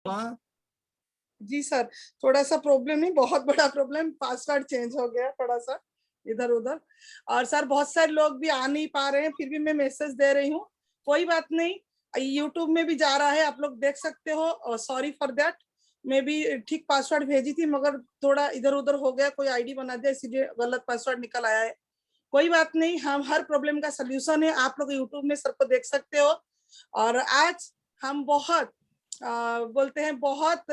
हाँ जी सर, थोड़ा सा प्रॉब्लम नहीं, बहुत बड़ा प्रॉब्लम, पासवर्ड चेंज हो गया थोड़ा सा इधर उधर। और सर बहुत सारे लोग भी आ नहीं पा रहे हैं, फिर भी मैं मैसेज दे रही हूँ, कोई बात नहीं। यूट्यूब में भी जा रहा है, आप लोग देख सकते हो। सॉरी फॉर दैट, मैं भी ठीक पासवर्ड भेजी थी मगर थोड़ा इधर उधर हो गया, कोई आईडी बना दिया इसीलिए गलत पासवर्ड निकल आया है। कोई बात नहीं, हम हर प्रॉब्लम का सोल्यूशन है, आप लोग यूट्यूब में सर को देख सकते हो। और आज हम बहुत बोलते हैं बहुत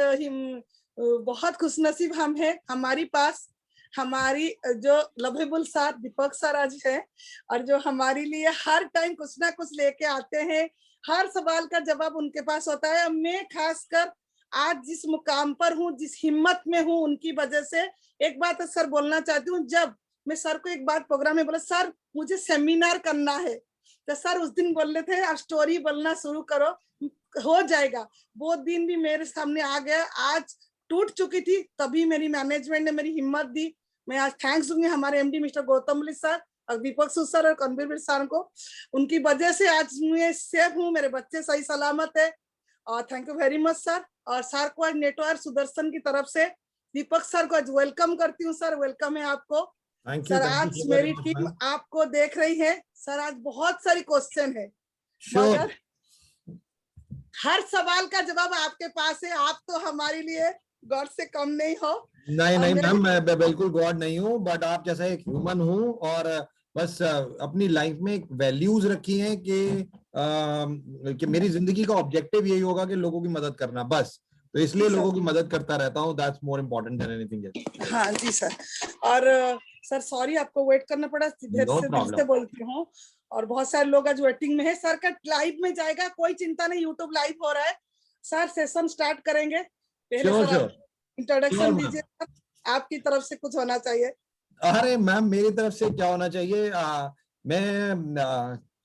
खुशनसीब हम हैं, हमारी पास हमारी जो लवेबल सर दीपक सर आज है, और जो हमारे लिए हर टाइम कुछ ना कुछ लेके आते हैं, हर सवाल का जवाब उनके पास होता है। मैं खासकर आज जिस मुकाम पर हूँ, जिस हिम्मत में हूँ, उनकी वजह से एक बात सर बोलना चाहती हूँ। जब मैं सर को एक बार प्रोग्राम में बोला, सर मुझे सेमिनार करना है, तो सर उस दिन बोल रहे थे आप स्टोरी बोलना शुरू करो, हो जाएगा। वो दिन भी मेरे सामने आ गया, आज टूट चुकी थी, तभी मेरी मैनेजमेंट ने मेरी हिम्मत दी। मैं आज थैंक्स दूंगी हमारे MD mister Gautam Malik sir और दीपक सर और कनवीर सर को, उनकी वजह से आज मैं सेफ हूँ, मेरे बच्चे सही सलामत है। और thank you very much sir. और सर को आज नेटवर्क सुदर्शन की तरफ से दीपक सर को आज वेलकम करती हूँ। सर वेलकम है आपको। सर आज थैंक यू वेरी मेरी मच टीम मैम। आपको देख रही है सर, आज बहुत सारी क्वेश्चन है श्योर। मगर हर सवाल का जवाब आपके पास है। आप तो हमारे लिए गॉड से कम नहीं हो। नहीं नहीं मेरे मैम, मैं बिल्कुल गॉड नहीं हूँ, बट आप जैसा एक ह्यूमन हूँ, और बस अपनी लाइफ में एक वैल्यूज रखी हैं कि मेरी जिंदगी का ऑब्जेक्टिव यही होगा कि लोगों की मदद करना, बस। तो इसलिए लोगों की मदद करता रहता हूँ, that's more important than anything. हाँ जी सर। और सर सॉरी आपको वेट करना पड़ा, देर नो से दिल से प्रॉब्लम। बोलती हूँ। और बहुत सारे लोग आज वेटिंग में है, सर का लाइव में जाएगा, कोई चिंता नहीं, यूट्यूब लाइव हो रहा है। सर सेशन स्टार्ट करेंगे, पहले श्योर सर श्योर आप इंट्रोडक्शन श्योर। दीजिए सर, आपकी तरफ से कुछ होना चाहिए। अरे मैम, मेरी तरफ से क्या होना चाहिए?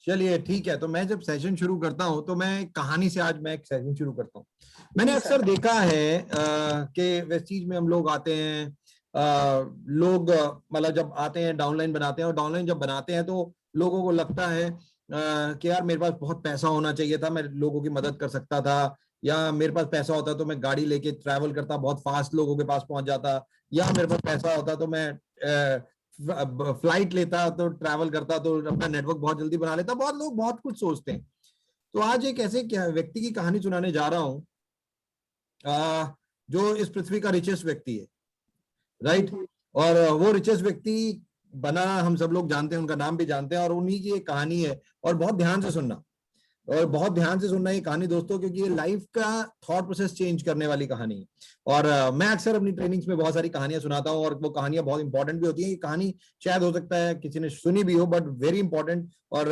चलिए ठीक है, तो मैं जब सेशन शुरू करता हूँ तो मैं कहानी से आज मैं एक सेशन शुरू करता हूँ। मैंने जी अक्सर सर। देखा है कि वेस्टीज में हम लोग आते हैं, लोग मतलब जब आते हैं डाउनलाइन बनाते हैं, और डाउनलाइन जब बनाते हैं तो लोगों को लगता है कि यार मेरे पास बहुत पैसा होना चाहिए था, मैं लोगों की मदद कर सकता था, या मेरे पास पैसा होता तो मैं गाड़ी लेके ट्रैवल करता, बहुत फास्ट लोगों के पास पहुंच जाता, या मेरे पास पैसा होता तो मैं फ्लाइट लेता तो ट्रैवल करता तो अपना नेटवर्क बहुत जल्दी बना लेता। बहुत लोग बहुत कुछ सोचते हैं। तो आज एक ऐसे व्यक्ति की कहानी सुनाने जा रहा हूं जो इस पृथ्वी का रिचेस्ट व्यक्ति है, राइट। और वो रिचेस्ट व्यक्ति बना, हम सब लोग जानते हैं, उनका नाम भी जानते हैं, और उन्हीं की एक कहानी है। और बहुत ध्यान से सुनना, और बहुत ध्यान से सुनना ये कहानी दोस्तों, क्योंकि ये लाइफ का थॉट प्रोसेस चेंज करने वाली कहानी है। और मैं अक्सर अपनी ट्रेनिंग्स में बहुत सारी कहानियां सुनाता हूँ, और वो कहानियां बहुत इंपॉर्टेंट भी होती हैं। ये कहानी शायद हो सकता है किसी ने सुनी भी हो, बट वेरी इंपॉर्टेंट, और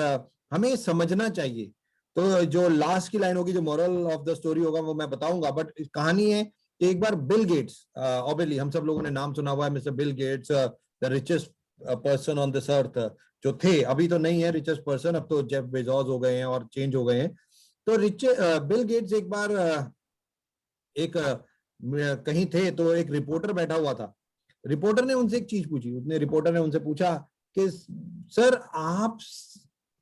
हमें समझना चाहिए। तो जो लास्ट की लाइन होगी, जो मॉरल ऑफ द स्टोरी होगा, वो मैं बताऊंगा। बट कहानी है कि एक बार बिल गेट्स, ऑब्वियसली हम सब लोगों ने नाम सुना हुआ है, mister Bill Gates, the richest person on this earth, जो थे, अभी तो नहीं है रिचेस्ट पर्सन, अब तो जेफ बेजोस हो गए हैं और चेंज हो गए हैं। तो बिल गेट्स एक बार कहीं थे, तो एक रिपोर्टर बैठा हुआ था। रिपोर्टर ने उनसे एक चीज पूछी, उसने रिपोर्टर ने उनसे पूछा कि सर, आप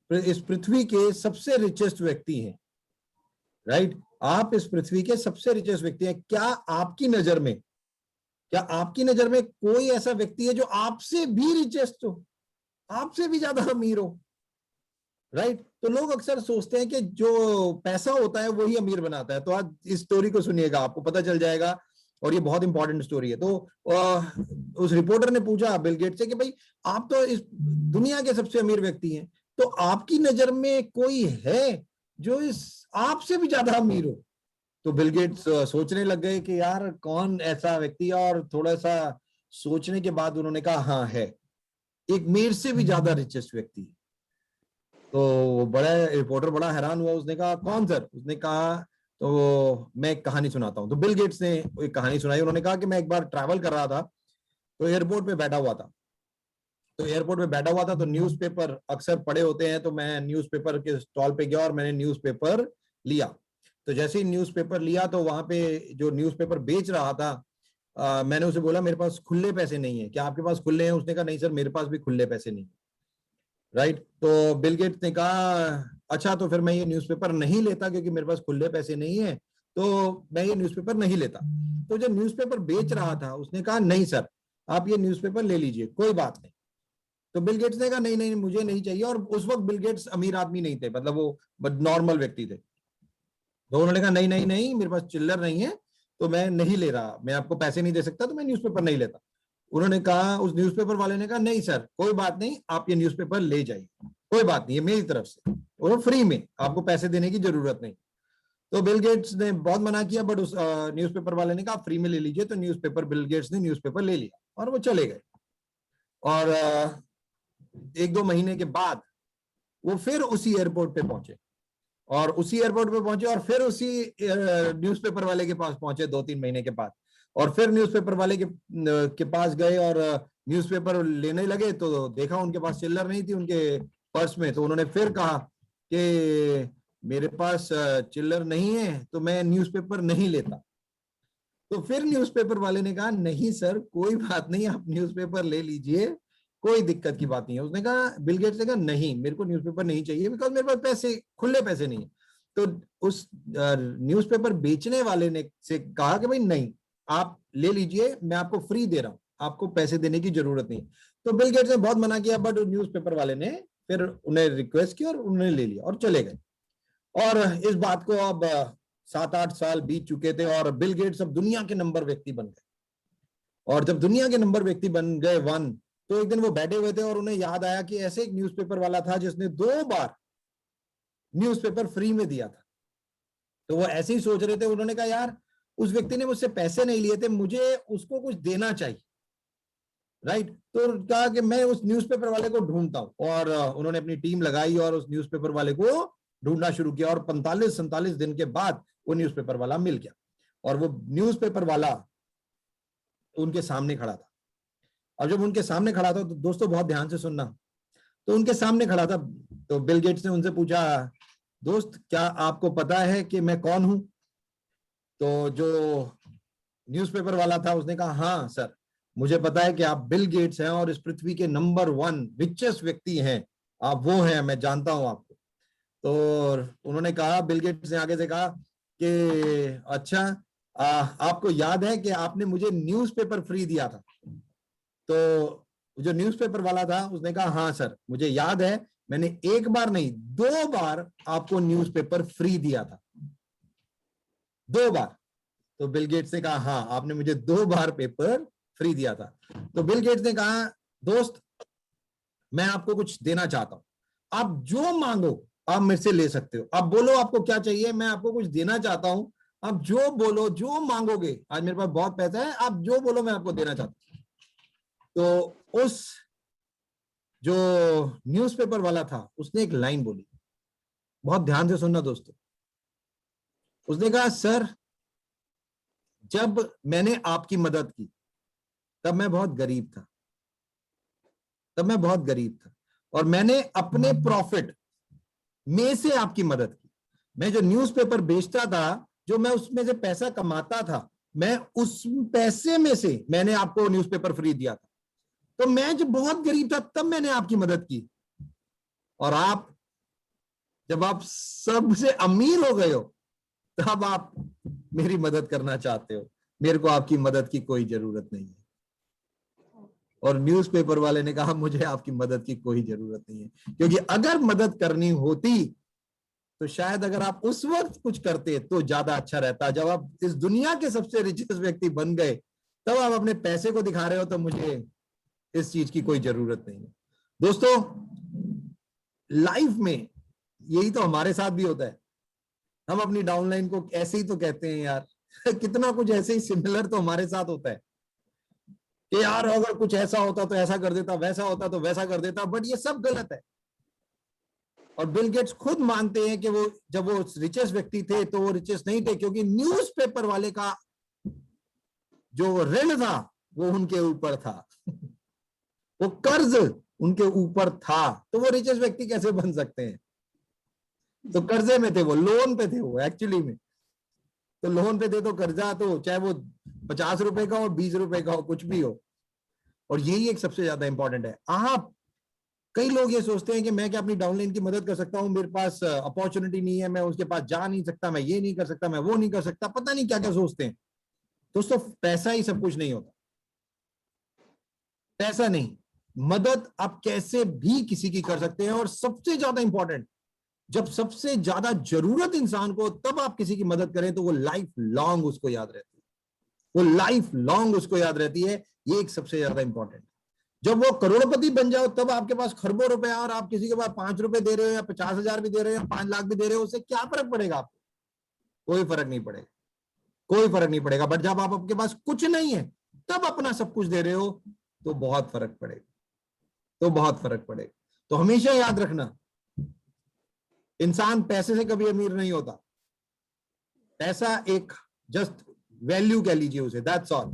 इस पृथ्वी के सबसे रिचेस्ट व्यक्ति हैं, राइट, आप इस पृथ्वी के सबसे रिचेस्ट व्यक्ति हैं, क्या आपकी नजर में कोई ऐसा व्यक्ति है जो आपसे भी रिचेस्ट हो, आपसे भी ज्यादा अमीर हो, राइट। तो लोग अक्सर सोचते हैं कि जो पैसा होता है वही अमीर बनाता है। तो आज इस स्टोरी को सुनिएगा, आपको पता चल जाएगा, और ये बहुत इंपॉर्टेंट स्टोरी है। तो उस रिपोर्टर ने पूछा बिल गेट्स से कि भाई, आप तो इस दुनिया के सबसे अमीर व्यक्ति हैं, तो आपकी नजर में कोई है जो इस आपसे भी ज्यादा अमीर हो? तो बिल गेट्स सोचने लग गए कि यार कौन ऐसा व्यक्ति है, और थोड़ा सा सोचने के बाद उन्होंने कहा, हाँ है, एक मेरे से भी ज्यादा रिचेस्ट व्यक्ति है। तो बड़ा रिपोर्टर बड़ा हैरान हुआ, उसने कहा कौन सर? उसने कहा तो मैं एक कहानी सुनाता हूँ। तो बिल गेट्स ने एक कहानी सुनाई। उन्होंने कहा कि मैं एक बार ट्रैवल कर रहा था, तो एयरपोर्ट पे बैठा हुआ था। तो न्यूज़पेपर अक्सर पड़े होते हैं, तो मैं न्यूज़पेपर के स्टॉल पे गया और मैंने न्यूज़पेपर लिया। तो जैसे ही न्यूज़पेपर लिया, तो वहां पे जो न्यूज़पेपर बेच रहा था, मैंने उसे बोला मेरे पास खुले पैसे नहीं है, क्या आपके पास खुले हैं? उसने कहा नहीं सर, मेरे पास भी खुले पैसे नहीं, राइट। तो बिल गेट्स ने कहा अच्छा, तो फिर मैं ये न्यूज़पेपर नहीं लेता क्योंकि मेरे पास खुले पैसे नहीं है, तो मैं ये न्यूज़पेपर नहीं लेता। तो जो न्यूज़पेपर बेच रहा था उसने कहा नहीं सर, आप ये न्यूज़पेपर ले लीजिए, कोई बात नहीं। तो बिल गेट्स ने कहा नहीं नहीं मुझे नहीं चाहिए, और उस वक्त बिल गेट्स अमीर आदमी नहीं थे, मतलब वो नॉर्मल व्यक्ति थे। तो उन्होंने कहा नहीं नहीं नहीं, मेरे पास चिल्लर नहीं है तो मैं नहीं ले रहा, मैं आपको पैसे नहीं दे सकता, तो मैं न्यूज़पेपर नहीं लेता। उन्होंने कहा, उस न्यूज़पेपर वाले ने कहा नहीं सर कोई बात नहीं, आप ये न्यूज़पेपर ले जाइए, कोई बात नहीं, ये मेरी तरफ से, और फ्री में, आपको पैसे देने की जरूरत नहीं। तो बिल गेट्स ने बहुत मना किया, बट उस न्यूज़पेपर वाले ने कहा फ्री में ले लीजिए। तो बिल गेट्स ने न्यूज़पेपर ले लिया और वो चले गए। और 1-2 महीने के बाद वो फिर उसी एयरपोर्ट पे पहुंचे, और उसी एयरपोर्ट पे पहुंचे और फिर उसी न्यूज़पेपर वाले के पास पहुंचे 2-3 महीने के बाद, और फिर न्यूज़पेपर वाले के पास गए और न्यूज़पेपर लेने लगे। तो देखा उनके पास चिल्लर नहीं थी उनके पर्स में। तो उन्होंने फिर कहा कि मेरे पास चिल्लर नहीं है तो मैं न्यूज़पेपर नहीं लेता। तो फिर न्यूज़पेपर वाले ने कहा नहीं सर कोई बात नहीं, आप न्यूज़पेपर ले लीजिए, कोई दिक्कत की बात नहीं है। उसने कहा, बिल गेट्स ने कहा नहीं मेरे को न्यूज़पेपर नहीं चाहिए, बिकॉज मेरे पास पैसे, खुले पैसे नहीं है। तो उस न्यूज़पेपर बेचने वाले ने से कहा कि भाई नहीं, आप ले लीजिए, मैं आपको फ्री दे रहा हूं, आपको पैसे देने की जरूरत नहीं। तो बिल गेट्स ने बहुत मना किया, बट न्यूज़पेपर वाले ने फिर उन्हें रिक्वेस्ट की और उन्होंने ले लिया और चले गए। और इस बात को अब 7-8 साल बीत चुके थे और बिल गेट्स अब दुनिया के नंबर व्यक्ति बन गए। और जब दुनिया के नंबर व्यक्ति बन गए तो एक दिन वो बैठे हुए थे और उन्हें याद आया कि ऐसे एक न्यूज़पेपर वाला था जिसने 2 बार न्यूज़पेपर फ्री में दिया था। तो वो ऐसे ही सोच रहे थे, उन्होंने कहा यार उस व्यक्ति ने मुझसे पैसे नहीं लिए थे, मुझे उसको कुछ देना चाहिए, राइट। तो कहा कि मैं उस न्यूज़पेपर वाले को ढूंढता हूं, और उन्होंने अपनी टीम लगाई और उस न्यूज़पेपर वाले को ढूंढना शुरू किया। और 45-47 दिन के बाद वो न्यूज़पेपर वाला मिल गया, और वो न्यूज़पेपर वाला उनके सामने खड़ा था। अब जब उनके सामने खड़ा था, तो दोस्तों बहुत ध्यान से सुनना, तो उनके सामने खड़ा था, तो बिल गेट्स ने उनसे पूछा, दोस्त क्या आपको पता है कि मैं कौन हूं? तो जो न्यूज़पेपर वाला था उसने कहा, हाँ सर मुझे पता है कि आप बिल गेट्स हैं और इस पृथ्वी के नंबर 1 रिचेस्ट व्यक्ति हैं, आप वो हैं, मैं जानता हूं आपको। तो उन्होंने कहा, बिल गेट्स ने आगे से कहा कि अच्छा आपको याद है कि आपने मुझे न्यूज़पेपर फ्री दिया था? तो जो न्यूज़पेपर वाला था उसने कहा, हाँ सर मुझे याद है, मैंने 1 बार नहीं 2 बार आपको न्यूज़पेपर फ्री दिया था, 2 बार। तो बिल गेट्स ने कहा, हाँ आपने मुझे 2 बार पेपर फ्री दिया था। तो बिल गेट्स ने कहा, दोस्त मैं आपको कुछ देना चाहता हूं, आप जो मांगो आप मेरे से ले सकते हो, आप बोलो आपको क्या चाहिए, मैं आपको कुछ देना चाहता हूं, आप जो बोलो जो मांगोगे, आज मेरे पास बहुत पैसा है, आप जो बोलो मैं आपको देना चाहता हूं। तो उस जो न्यूज़पेपर वाला था उसने एक लाइन बोली, बहुत ध्यान से सुनना दोस्तों। उसने कहा, सर जब मैंने आपकी मदद की तब मैं बहुत गरीब था, और मैंने अपने प्रॉफिट में से आपकी मदद की। मैं जो न्यूज़पेपर बेचता था, जो मैं उसमें से पैसा कमाता था, मैं उस पैसे में से मैंने आपको न्यूज़पेपर फ्री दिया था। तो मैं जब बहुत गरीब था तब मैंने आपकी मदद की, और आप जब आप सबसे अमीर हो गए हो तब आप मेरी मदद करना चाहते हो, मेरे को आपकी मदद की कोई जरूरत नहीं है। और न्यूज़पेपर वाले ने कहा, मुझे आपकी मदद की कोई जरूरत नहीं है, क्योंकि अगर मदद करनी होती तो शायद अगर आप उस वक्त कुछ करते तो ज्यादा अच्छा रहता। जब आप इस दुनिया के सबसे रिचेस्ट व्यक्ति बन गए तब आप अपने पैसे को दिखा रहे हो, तो मुझे इस चीज की कोई जरूरत नहीं है। दोस्तों लाइफ में यही तो हमारे साथ भी होता है, हम अपनी डाउनलाइन को ऐसे ही तो कहते हैं यार कितना कुछ ऐसे ही सिमिलर तो हमारे साथ होता है कि यार अगर कुछ ऐसा होता तो ऐसा कर देता, वैसा होता तो वैसा कर देता, बट ये सब गलत है। और बिल गेट्स खुद मानते हैं कि वो जब वो रिचेस्ट व्यक्ति थे तो वो रिचेस्ट नहीं थे, क्योंकि न्यूज़पेपर वाले का जो ऋण था वो उनके ऊपर था वो कर्ज उनके ऊपर था, तो वो रिचेस्ट व्यक्ति कैसे बन सकते हैं? तो कर्जे में थे, वो लोन पे थे, वो एक्चुअली में तो लोन पे थे, तो कर्जा तो चाहे वो 50 रुपए का हो, 20 रुपए का हो, कुछ भी हो। और यही एक सबसे ज्यादा इंपॉर्टेंट है, आप कई लोग ये सोचते हैं कि मैं क्या अपनी डाउनलाइन की मदद कर सकता हूँ, मेरे पास अपॉर्चुनिटी नहीं है, मैं उसके पास जा नहीं सकता, मैं ये नहीं कर सकता, मैं वो नहीं कर सकता, पता नहीं क्या क्या सोचते हैं। दोस्तों पैसा ही सब कुछ नहीं होता, पैसा नहीं, मदद आप कैसे भी किसी की कर सकते हैं। और सबसे ज्यादा इंपॉर्टेंट, जब सबसे ज्यादा जरूरत इंसान को, तब आप किसी की मदद करें तो वो लाइफ लॉन्ग उसको याद रहती है, वो लाइफ लॉन्ग उसको याद रहती है। ये एक सबसे ज्यादा इंपॉर्टेंट। जब वो करोड़पति बन जाओ तब आपके पास खरबों रुपया और आप किसी के पास 5 रुपए दे रहे हो या 50,000 भी दे रहे हो या 5 लाख भी दे रहे हो, उससे क्या फर्क पड़ेगा आपको? कोई फर्क नहीं पड़ेगा, कोई फर्क नहीं पड़ेगा। बट जब आप आपके पास कुछ नहीं है तब अपना सब कुछ दे रहे हो तो बहुत फर्क पड़ेगा, तो बहुत फर्क पड़ेगा। तो हमेशा याद रखना, इंसान पैसे से कभी अमीर नहीं होता। पैसा एक जस्ट वैल्यू कह लीजिए उसे, दैट्स ऑल।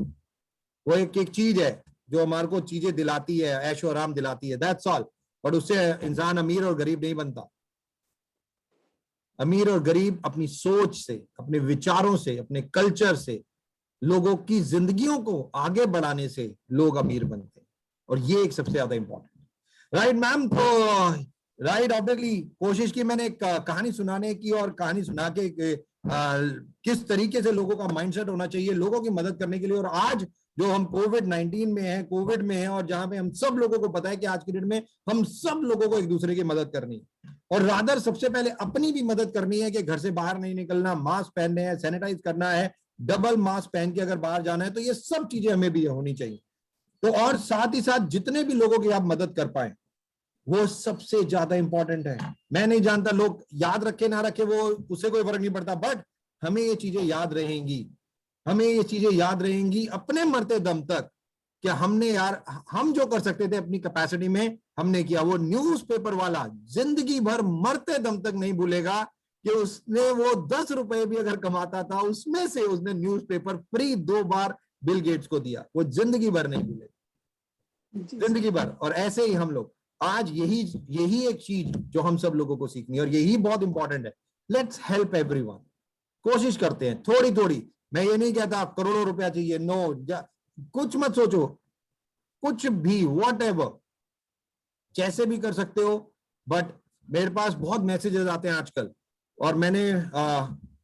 वो एक चीज है जो हमारे को चीजें दिलाती है, ऐशो आराम दिलाती है, दैट्स ऑल। बट उससे इंसान अमीर और गरीब नहीं बनता। अमीर और गरीब अपनी सोच से, अपने विचारों से, अपने कल्चर से, लोगों की जिंदगियों को आगे बढ़ाने से लोग अमीर बनते हैं। और ये एक सबसे ज्यादा इंपॉर्टेंट। राइट मैम, तो राइट ऑब्वियसली कोशिश की मैंने एक कहानी सुनाने की और कहानी सुना के किस तरीके से लोगों का माइंडसेट होना चाहिए लोगों की मदद करने के लिए। और आज जो हम कोविड-19 में है, कोविड में है, और जहां पे हम सब लोगों को पता है कि आज की डेट में हम सब लोगों को एक दूसरे की मदद करनी है, और रादर सबसे पहले अपनी भी मदद करनी है कि घर से बाहर नहीं निकलना, मास्क पहनने हैं, सैनिटाइज करना है, डबल मास्क पहन के अगर बाहर जाना है, तो ये सब चीजें हमें भी होनी चाहिए। तो और साथ ही साथ जितने भी लोगों की आप मदद कर पाए वो सबसे ज्यादा इंपॉर्टेंट है। मैं नहीं जानता लोग याद रखे ना रखे, वो उससे कोई फर्क नहीं पड़ता, बट हमें ये चीजें याद रहेंगी, हमें ये चीजें याद रहेंगी अपने मरते दम तक कि हमने यार, हम जो कर सकते थे अपनी कैपेसिटी में हमने किया। वो न्यूज़पेपर वाला जिंदगी भर मरते दम तक नहीं भूलेगा कि उसने वो 10 रुपए भी अगर कमाता था उसमें से उसने न्यूज़पेपर फ्री 2 बार बिल गेट्स को दिया, वो जिंदगी भर नहीं भूलेगा, जिंदगी भर। और ऐसे ही हम लोग आज यही एक चीज जो हम सब लोगों को सीखनी है और यही बहुत इंपॉर्टेंट है। Let's help everyone. कोशिश करते हैं थोड़ी थोड़ी। मैं ये नहीं कहता आप करोड़ों रुपया चाहिए, नो, कुछ मत सोचो, कुछ भी, वॉट एवर, जैसे भी कर सकते हो। बट मेरे पास बहुत मैसेजेस आते हैं आजकल, और मैंने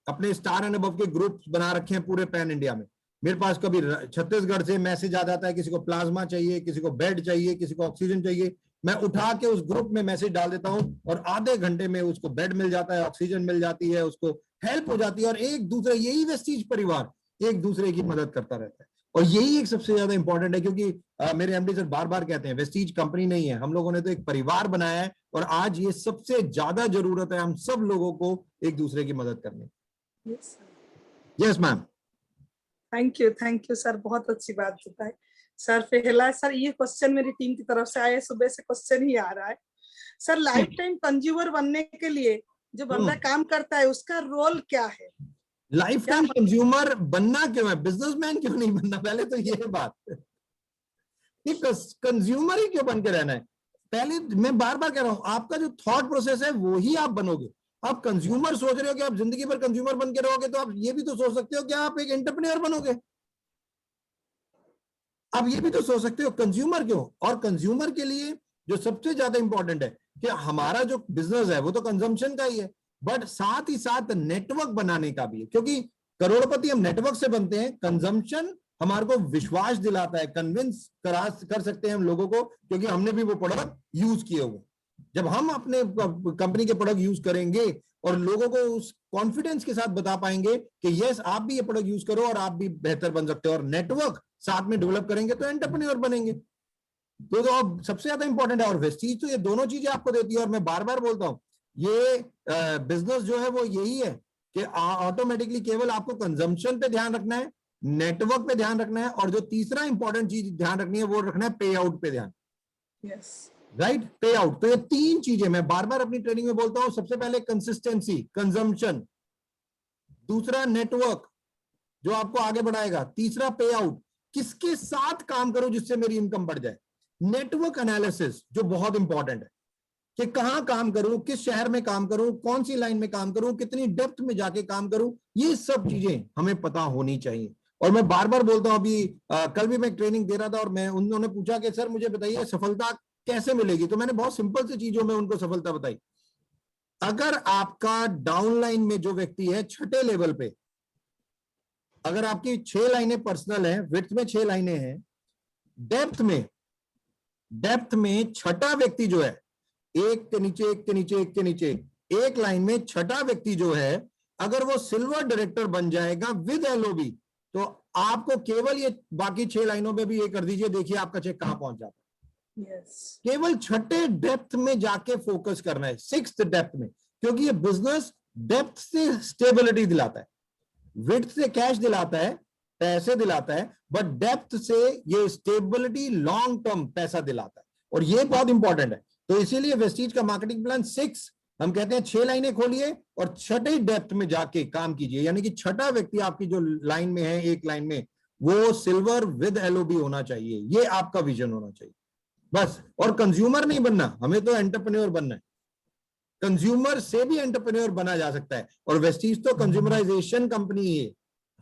अपने स्टार एंड अबव के ग्रुप बना रखे हैं पूरे पैन इंडिया में। मेरे पास कभी छत्तीसगढ़ से मैसेज आ जाता है, किसी को प्लाज्मा चाहिए, किसी को बेड चाहिए, किसी को ऑक्सीजन चाहिए, मैं उठा के उस ग्रुप में मैसेज डाल देता हूं और आधे घंटे में उसको बेड मिल जाता है, ऑक्सीजन मिल जाती है, उसको हेल्प हो जाती है। और एक दूसरे, यही वेस्टीज परिवार एक दूसरे की मदद करता रहता है। और यही एक सबसे ज्यादा इंपॉर्टेंट है, क्योंकि मेरे एमडी सर बार बार कहते हैं वेस्टीज कंपनी नहीं है, हम लोगों ने तो एक परिवार बनाया है। और आज ये सबसे ज्यादा जरूरत है हम सब लोगों को एक दूसरे की मदद करने की। Yes ma'am. Thank you sir, बहुत अच्छी बात बताई सर। पहला सर ये क्वेश्चन मेरी टीम की तरफ से आया, सुबह से क्वेश्चन ही आ रहा है सर, लाइफ टाइम कंज्यूमर बनने के लिए जो बंदा काम करता है उसका रोल क्या है? लाइफ टाइम कंज्यूमर बनना क्यों है, बिजनेसमैन क्यों नहीं बनना? पहले तो ये बात, कंज्यूमर ही क्यों बन के रहना है? पहले मैं बार बार कह रहा हूं, आपका जो थॉट प्रोसेस है वो ही आप बनोगे। आप कंज्यूमर सोच रहे हो कि आप जिंदगी भर कंज्यूमर बन के रहोगे, तो आप ये भी तो सोच सकते हो कि आप एक एंटरप्रेन्योर बनोगे। आप ये भी तो सोच सकते हो कंज्यूमर क्यों। और कंज्यूमर के लिए जो सबसे ज्यादा इंपॉर्टेंट है कि हमारा जो बिजनेस है वो तो कंजम्पशन का ही है, बट साथ ही साथ नेटवर्क बनाने का भी है, क्योंकि करोड़पति हम नेटवर्क से बनते हैं। कंजम्पशन हमारे को विश्वास दिलाता है, कन्विंस कर सकते हैं हम लोगों को, क्योंकि हमने भी वो प्रोडक्ट यूज किए हुए। जब हम अपने कंपनी के प्रोडक्ट यूज करेंगे और लोगों को उस कॉन्फिडेंस के साथ बता पाएंगे कि यस आप भी ये प्रोडक्ट यूज करो और आप भी बेहतर बन सकते हो, और नेटवर्क साथ में डेवलप करेंगे तो एंटरप्रेन्योर बनेंगे। तो अब सबसे ज्यादा इंपॉर्टेंट है। और वेस्टीज तो ये दोनों चीजें आपको देती है। और मैं बार बार बोलता हूं, ये बिजनेस जो है वो यही है कि ऑटोमेटिकली केवल आपको कंजम्पशन पे ध्यान रखना है, नेटवर्क पे ध्यान रखना है, और जो तीसरा इंपॉर्टेंट चीज ध्यान रखनी है वो रखना है पे आउट पे ध्यान। राइट, पे आउट। तो ये 3 चीजें मैं बार बार अपनी ट्रेनिंग में बोलता हूं। सबसे पहले कंसिस्टेंसी, कंजम्पशन, दूसरा नेटवर्क जो आपको आगे बढ़ाएगा, तीसरा पे आउट, किसके साथ काम करो जिससे मेरी इनकम बढ़ जाए। नेटवर्क एनालिसिस जो बहुत इंपॉर्टेंट है कि कहां काम करूं, किस शहर में काम करूं, कौन सी लाइन में काम करूं, कितनी डेप्थ में जाके काम करूं, ये सब चीजें हमें पता होनी चाहिए। और मैं बार बार बोलता हूं, अभी कल भी मैं ट्रेनिंग दे रहा था और मैं उन्होंने पूछा कि सर मुझे बताइए सफलता कैसे मिलेगी? तो मैंने बहुत सिंपल सी चीजों में उनको सफलता बताई। अगर आपका डाउनलाइन में जो व्यक्ति है छठे लेवल पे, अगर आपकी 6 लाइनें पर्सनल है, विड्थ में 6 लाइनें हैं, डेप्थ में छठा व्यक्ति जो है, एक के नीचे एक के नीचे एक के नीचे एक लाइन में छठा व्यक्ति जो है, अगर वो सिल्वर डायरेक्टर बन जाएगा विद एलओबी, तो आपको केवल ये बाकी 6 लाइनों में भी ये कर दीजिए, देखिए आपका चेक कहां पहुंच जाता है। केवल छठे डेप्थ में जाके फोकस करना है, 6th डेप्थ में, क्योंकि ये बिजनेस डेप्थ से स्टेबिलिटी दिलाता है, विड्थ से कैश दिलाता है, पैसे दिलाता है, बट डेप्थ से ये स्टेबिलिटी, लॉन्ग टर्म पैसा दिलाता है, और ये बहुत इंपॉर्टेंट है। तो इसीलिए वेस्टीज का मार्केटिंग प्लान 6, हम कहते हैं 6 लाइनें खोलिए और छठे डेप्थ में जाके काम कीजिए, यानी कि छठा व्यक्ति आपकी जो लाइन में है, एक लाइन में, वो सिल्वर विद एलओबी होना चाहिए, ये आपका विजन होना चाहिए बस। और कंज्यूमर नहीं बनना, हमें तो एंटरप्रेन्योर बनना है। कंज्यूमर से भी एंटरप्रेन्योर बना जा सकता है, और वेस्टीज तो कंज्यूमराइजेशन कंपनी है।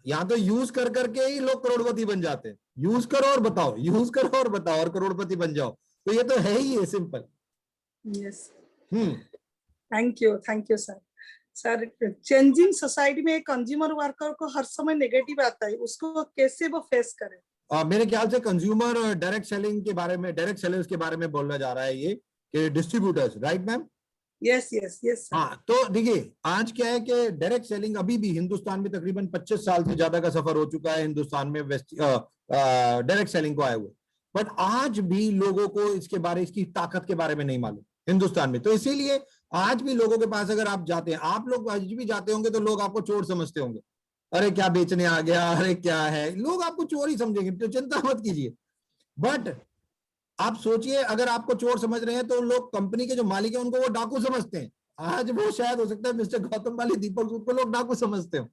यहां तो यूज कर करके ही लोग करोड़पति बन जाते हैं, यूज करो और बताओ, यूज करो और बताओ और करोड़पति बन जाओ, तो ये तो है ही है, simple. Yes, thank you sir. Sir, changing society में एक कंज्यूमर वर्कर को हर समय नेगेटिव आता है, उसको कैसे वो फेस करे? मेरे ख्याल से कंज्यूमर डायरेक्ट सेलिंग के बारे में, डायरेक्ट सेलर्स के बारे में बोलना जा रहा है ये, कि distributors, right ma'am? Yes yes yes. हाँ, तो देखिए आज क्या है कि डायरेक्ट सेलिंग अभी भी हिंदुस्तान में तकरीबन 25 साल से ज्यादा का सफर हो चुका है हिंदुस्तान में डायरेक्ट सेलिंग को आए हुए, बट आज भी लोगों को इसके बारे, इसकी ताकत के बारे में नहीं मालूम हिंदुस्तान में। तो इसीलिए आज भी लोगों के पास अगर आप जाते हैं, आप लोग आज भी जाते होंगे तो लोग आपको चोर समझते होंगे, अरे क्या बेचने आ गया, अरे क्या है, लोग आपको चोर ही समझेंगे, तो चिंता मत कीजिए। बट आप सोचिए, अगर आपको चोर समझ रहे हैं तो लोग, कंपनी के जो मालिक है उनको वो डाकू समझते हैं। आज वो शायद हो सकता है मिस्टर गौतम वाली दीपक सूद को लोग डाकू समझते हो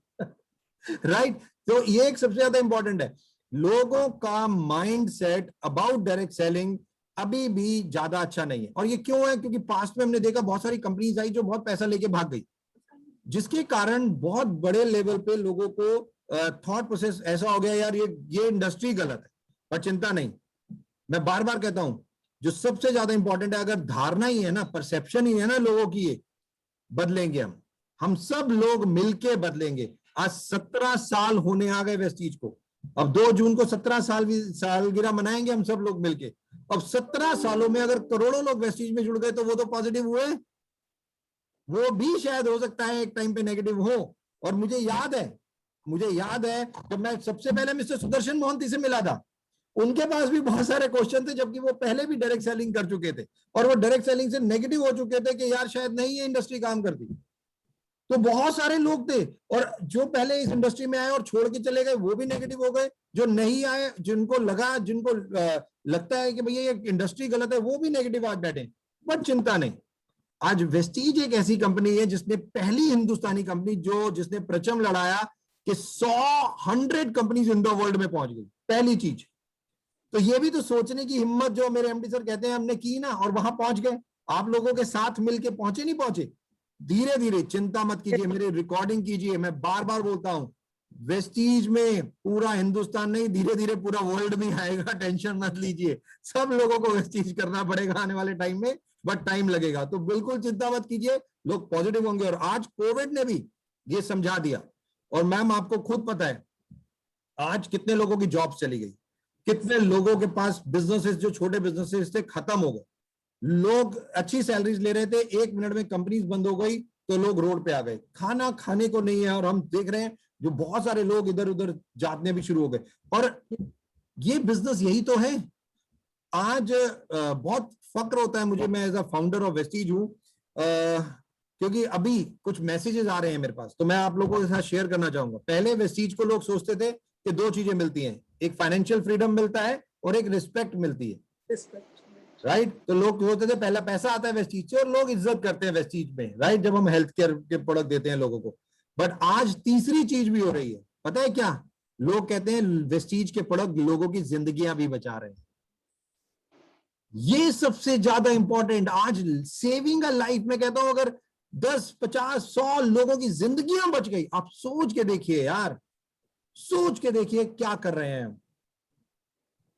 राइट। तो ये एक सबसे ज्यादा इंपॉर्टेंट है, लोगों का mind set about direct selling अभी भी ज्यादा अच्छा नहीं है। और ये क्यों है? क्योंकि पास्ट में हमने देखा बहुत सारी कंपनीज आई जो बहुत पैसा लेके भाग गई, जिसके कारण बहुत बड़े लेवल पे लोगों को थॉट प्रोसेस ऐसा हो गया, यार ये इंडस्ट्री गलत है। पर चिंता नहीं, मैं बार बार कहता हूं, जो सबसे ज्यादा इंपॉर्टेंट है, अगर धारणा ही है ना, परसेप्शन ही है ना लोगों की, ये बदलेंगे हम सब लोग मिलके बदलेंगे। आज 17 साल होने आ गए वेस्टीज को, अब 2 जून को 17 सालगिरह मनाएंगे हम सब लोग मिलके। अब 17 सालों में अगर करोड़ों लोग वेस्टीज में जुड़ गए तो वो तो पॉजिटिव हुए, वो भी शायद हो सकता है एक टाइम पे नेगेटिव हो। और मुझे याद है जब मैं सबसे पहले मिस्टर सुदर्शन मोहंती से मिला था, उनके पास भी बहुत सारे क्वेश्चन थे, जबकि वो पहले भी डायरेक्ट सेलिंग कर चुके थे और वो डायरेक्ट सेलिंग से नेगेटिव हो चुके थे कि यार शायद नहीं ये इंडस्ट्री काम करती। तो बहुत सारे लोग थे, और जो पहले इस इंडस्ट्री में आए और छोड़ के चले गए वो भी नेगेटिव हो गए, जो नहीं आए, जिनको लगता है कि भैया ये इंडस्ट्री गलत है, वो भी नेगेटिव आज बैठे। बट चिंता नहीं, आज वेस्टीज एक ऐसी कंपनी है जिसने, पहली हिंदुस्तानी कंपनी जिसने परचम लड़ाया कि 100 कंपनीज इन द वर्ल्ड में पहुंच गई, पहली चीज। तो ये भी तो सोचने की हिम्मत जो मेरे एमडी सर कहते हैं हमने की ना, और वहां पहुंच गए। आप लोगों के साथ मिलके पहुंचे, नहीं पहुंचे, धीरे धीरे, चिंता मत कीजिए, मेरी रिकॉर्डिंग कीजिए, मैं बार बार बोलता हूं, वेस्टीज में पूरा हिंदुस्तान नहीं, धीरे धीरे पूरा वर्ल्ड भी आएगा, टेंशन मत लीजिए। सब लोगों को वेस्टीज करना पड़ेगा आने वाले टाइम में, बट टाइम लगेगा, तो बिल्कुल चिंता मत कीजिए, लोग पॉजिटिव होंगे। और आज कोविड ने भी ये समझा दिया, और मैम आपको खुद पता है आज कितने लोगों की जॉब चली गई, कितने लोगों के पास बिजनेसेस, जो छोटे बिजनेसेस थे, खत्म हो गए। लोग अच्छी सैलरीज ले रहे थे, 1 मिनट में कंपनीज बंद हो गई तो लोग रोड पे आ गए, खाना खाने को नहीं है। और हम देख रहे हैं जो बहुत सारे लोग इधर उधर जाने भी शुरू हो गए, और ये बिजनेस यही तो है। आज बहुत फक्र होता है मुझे, मैं as a founder of Vestige हूं, क्योंकि अभी कुछ मैसेजेस आ रहे हैं मेरे पास, तो मैं आप लोगों के साथ शेयर करना चाहूंगा। पहले वेस्टीज को लोग सोचते थे कि 2 चीजें मिलती हैं, एक फाइनेंशियल फ्रीडम मिलता है और एक रिस्पेक्ट मिलती है, राइट। तो लोग सोचते थे पहला पैसा आता है वेस्टीज से, और लोग इज्जत करते हैं वेस्टीज में, राइट, जब हम हेल्थ केयर के प्रोडक्ट देते हैं लोगों को। बट आज तीसरी चीज भी हो रही है, पता है क्या? लोग कहते हैं वेस्टीज के प्रोडक्ट लोगों की जिंदगियां भी बचा रहे हैं। ये सबसे ज्यादा इंपॉर्टेंट, आज सेविंग अ लाइफ में कहता हूं, अगर 10, 50, 100 लोगों की जिंदगियां बच गई, आप सोच के देखिए यार, सोच के देखिए क्या कर रहे हैं हम,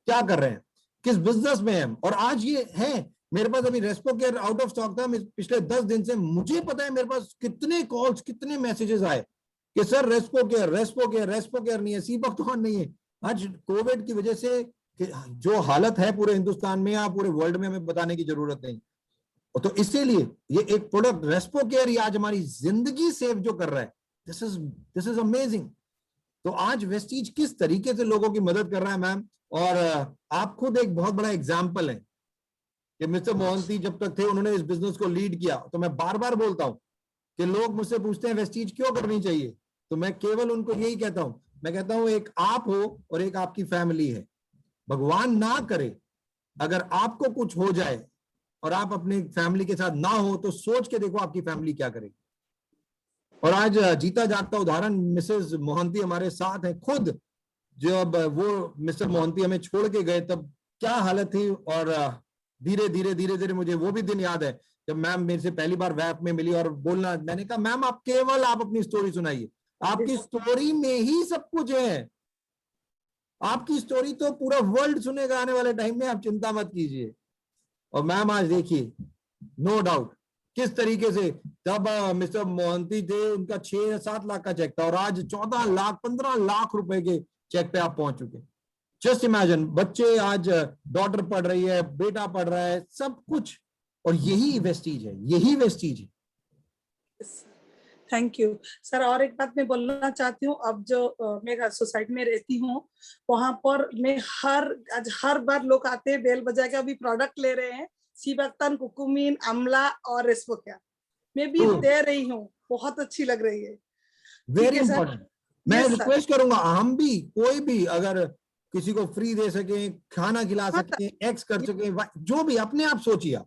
क्या कर रहे हैं, किस बिजनेस में हम। और आज ये है मेरे पास अभी Respo care out of stock था, पिछले 10 दिन से मुझे पता है मेरे पास कितने कॉल्स, कितने मैसेजेस आए कि sir Respo care, Respo care, Respo care नहीं है, सीबक तो नहीं है। आज कोविड की वजह से जो हालत है पूरे हिंदुस्तान में या पूरे वर्ल्ड में, हमें बताने की जरूरत नहीं। तो इसीलिए ये एक प्रोडक्ट रेस्पो केयर ही आज हमारी जिंदगी सेव जो कर रहा है, दिस इज अमेजिंग। तो आज वेस्टीज किस तरीके से लोगों की मदद कर रहा है मैम, और आप खुद एक बहुत बड़ा एग्जाम्पल है कि मिस्टर मोहंती जब तक थे उन्होंने इस बिजनेस को लीड किया। तो मैं बार बार बोलता हूं कि लोग मुझसे पूछते हैं वेस्टीज क्यों करनी चाहिए, तो मैं केवल उनको यही कहता हूं, मैं कहता हूं एक आप हो और एक आपकी फैमिली है। भगवान ना करे अगर आपको कुछ हो जाए और आप अपनी फैमिली के साथ ना हो, तो सोच के देखो आपकी फैमिली क्या करेगी। और आज जीता जागता उदाहरण मिसेस मोहंती हमारे साथ है खुद। जब वो मिस्टर मोहंती हमें छोड़ के गए तब क्या हालत थी, और धीरे धीरे धीरे धीरे मुझे वो भी दिन याद है जब मैम मेरे से पहली बार वैप में मिली और बोलना, मैंने कहा मैम आप केवल आप अपनी स्टोरी सुनाइए, आपकी स्टोरी में ही सब कुछ है, आपकी स्टोरी तो पूरा वर्ल्ड सुनेगा आने वाले टाइम में, आप चिंता मत कीजिए। और मैम आज देखिए नो डाउट किस तरीके से, जब मिस्टर मोहंती थे उनका 6-7 लाख का चेक था और आज 14 लाख 15 लाख रुपए के चेक पे आप पहुंच चुके। जस्ट इमेजिन, बच्चे आज डॉटर पढ़ रही है, बेटा पढ़ रहा है, सब कुछ, और यही वेस्टीज है, यही वेस्टीज है। Thank you sir. और एक बात मैं बोलना चाहती हूँ, अब जो मैं सोसाइटी में रहती हूँ वहां पर मैं हर बार लोग आते हैं बेल बजा के, अभी प्रोडक्ट ले रहे हैं, सीबक्तान, कुकुमीन, अमला और रेस्पो केयर मैं भी दे रही हूँ, बहुत अच्छी लग रही है। Very important. मैं रिक्वेस्ट करूंगा, हम भी कोई भी अगर किसी को फ्री दे सके, खाना खिला सके, एक्स कर सके, जो भी अपने आप सोचिए